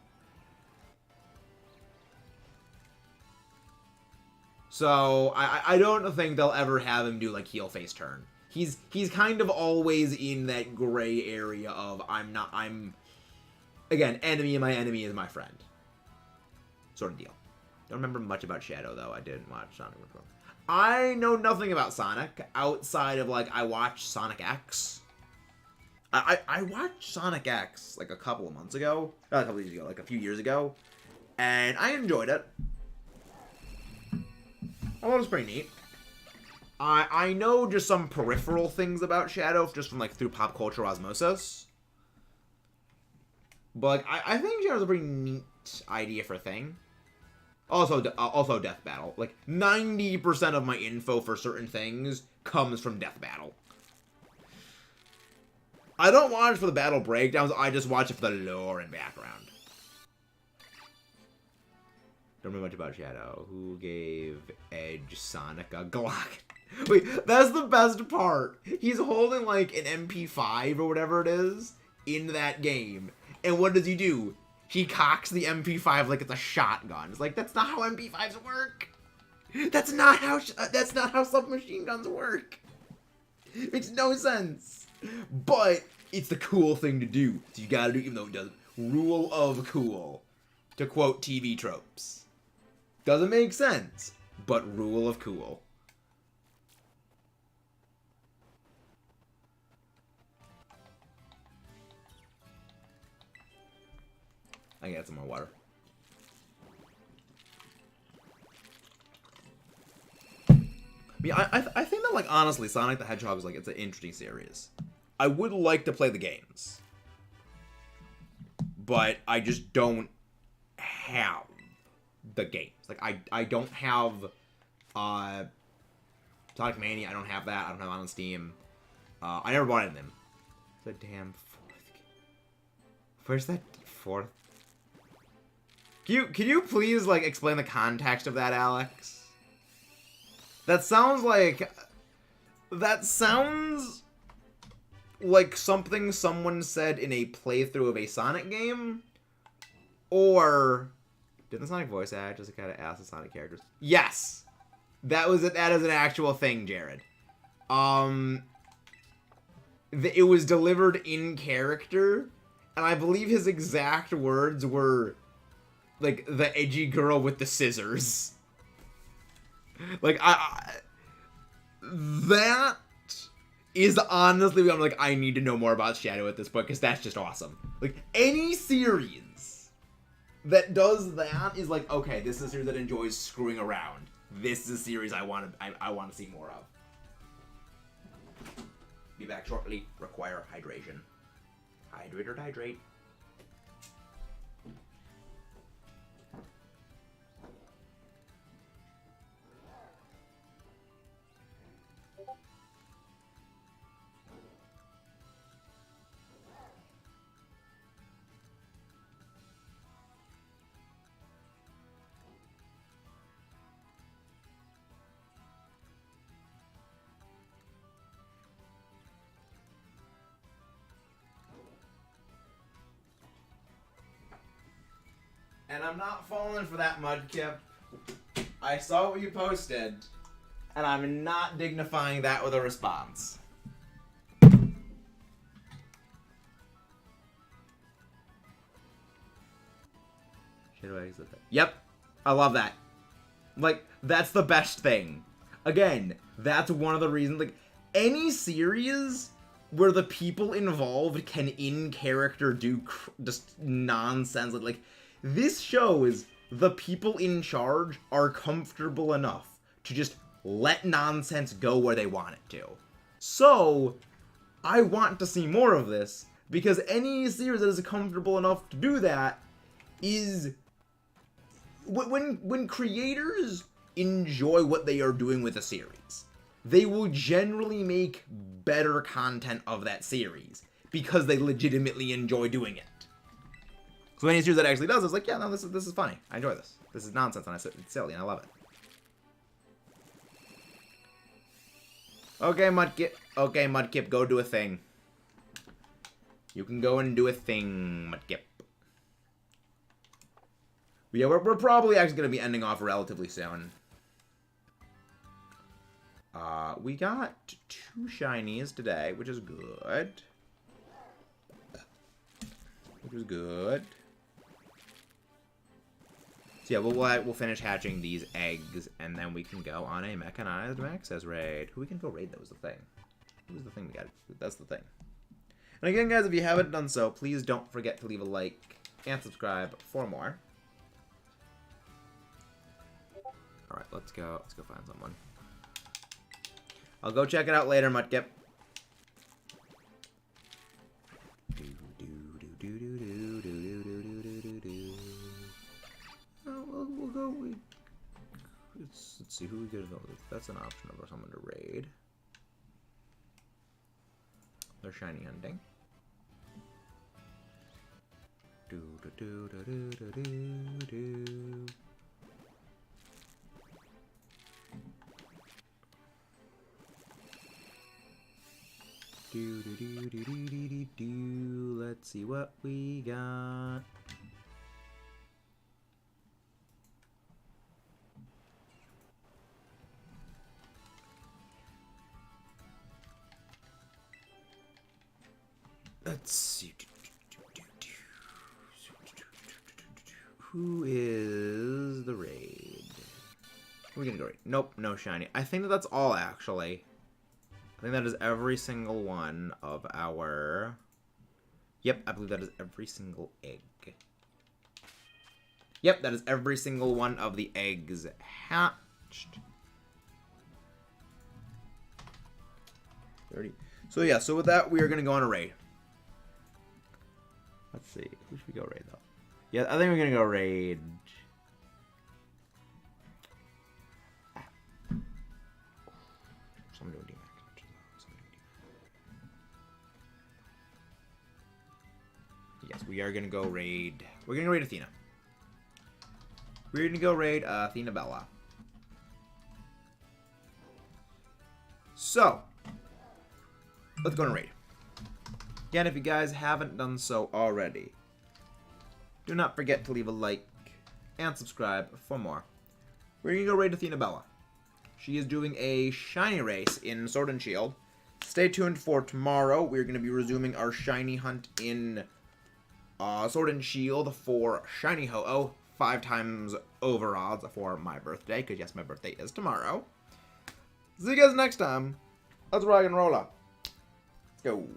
So, I don't think they'll ever have him do, like, heel face turn. He's kind of always in that gray area of, again, enemy of my enemy is my friend. Sort of deal. Don't remember much about Shadow, though. I didn't watch Sonic before. I know nothing about Sonic, outside of, like, I watched Sonic X. I watched Sonic X, like, a couple of months ago. Not a couple of years ago, like, a few years ago. And I enjoyed it. I thought it was pretty neat. I know just some peripheral things about Shadow, just from, like, through pop culture osmosis. But, like, I think Shadow's a pretty neat idea for a thing. Also Death Battle. Like, 90% of my info for certain things comes from Death Battle. I don't watch for the battle breakdowns, I just watch it for the lore and background. Don't know much about Shadow. Who gave Edge Sonic a Glock? Wait, that's the best part. He's holding, like, an MP5 or whatever it is in that game. And what does he do? He cocks the MP5 like it's a shotgun. It's like, that's not how MP5s work. That's not how submachine guns work. It makes no sense. But it's the cool thing to do. So you gotta do it even though it doesn't. Rule of cool. To quote TV tropes. Doesn't make sense, but rule of cool. I can get some more water. I mean, I think that, like, honestly, Sonic the Hedgehog is, like, it's an interesting series. I would like to play the games. But I just don't have the games. Like, I don't have, Sonic Mania, I don't have that. I don't have it on Steam. I never bought it in them. The damn fourth game. Where's that fourth? Can you please, like, explain the context of that, Alex? That sounds like something someone said in a playthrough of a Sonic game. Or did the Sonic voice act just kind of ask the Sonic characters? Yes! That is an actual thing, Jared. It was delivered in character, and I believe his exact words were, like, the edgy girl with the scissors. Like, that is honestly, I'm like, I need to know more about Shadow at this point, because that's just awesome. Like, any series that does that is like, okay, this is a series that enjoys screwing around. This is a series I want to see more of. Be back shortly. Require hydration. Hydrate or hydrate. And I'm not falling for that, Mudkip. I saw what you posted, and I'm not dignifying that with a response. Should I exit that? Yep, I love that. Like, that's the best thing. Again, that's one of the reasons, like, any series where the people involved can in character do just nonsense, like, this shows the people in charge are comfortable enough to just let nonsense go where they want it to. So, I want to see more of this, because any series that is comfortable enough to do that is... When creators enjoy what they are doing with a series, they will generally make better content of that series, because they legitimately enjoy doing it. So any series that actually does is like, yeah, no, this is funny. I enjoy this. This is nonsense, and it's silly, and I love it. Okay, Mudkip. Okay, Mudkip, go do a thing. You can go and do a thing, Mudkip. But yeah, we're probably actually going to be ending off relatively soon. We got 2 shinies today, which is good. Which is good. So yeah, we'll finish hatching these eggs, and then we can go on a mechanized access raid. Who we can go raid, that was the thing. Who's the thing we got? That's the thing. And again, guys, if you haven't done so, please don't forget to leave a like and subscribe for more. Alright, let's go find someone. I'll go check it out later, Mudkip. We'll go. Let's see who we could go with. That's an option of someone to raid. They're shiny hunting. Let's see what we got. Let's see. Who is the raid? We're gonna go raid. Nope, no shiny. I think that's all, actually. I think that is every single one of our... Yep, I believe that is every single egg. Yep, that is every single one of the eggs hatched. 30. So yeah, so with that, we are going to go on a raid. Let's see. Who should we go raid, though? Yeah, I think we're going to go raid... Someone doing DMAC. Yes, we are going to go raid... We're going to raid Athena. We're going to go raid Athena Bella. So, let's go on a raid. Again, if you guys haven't done so already, do not forget to leave a like and subscribe for more. We're going to go raid Athena Bella. She is doing a shiny race in Sword and Shield. Stay tuned for tomorrow. We're going to be resuming our shiny hunt in Sword and Shield for Shiny Ho-Oh. 5 times over odds for my birthday, because yes, my birthday is tomorrow. See you guys next time. Let's rock and roll up. Let's go.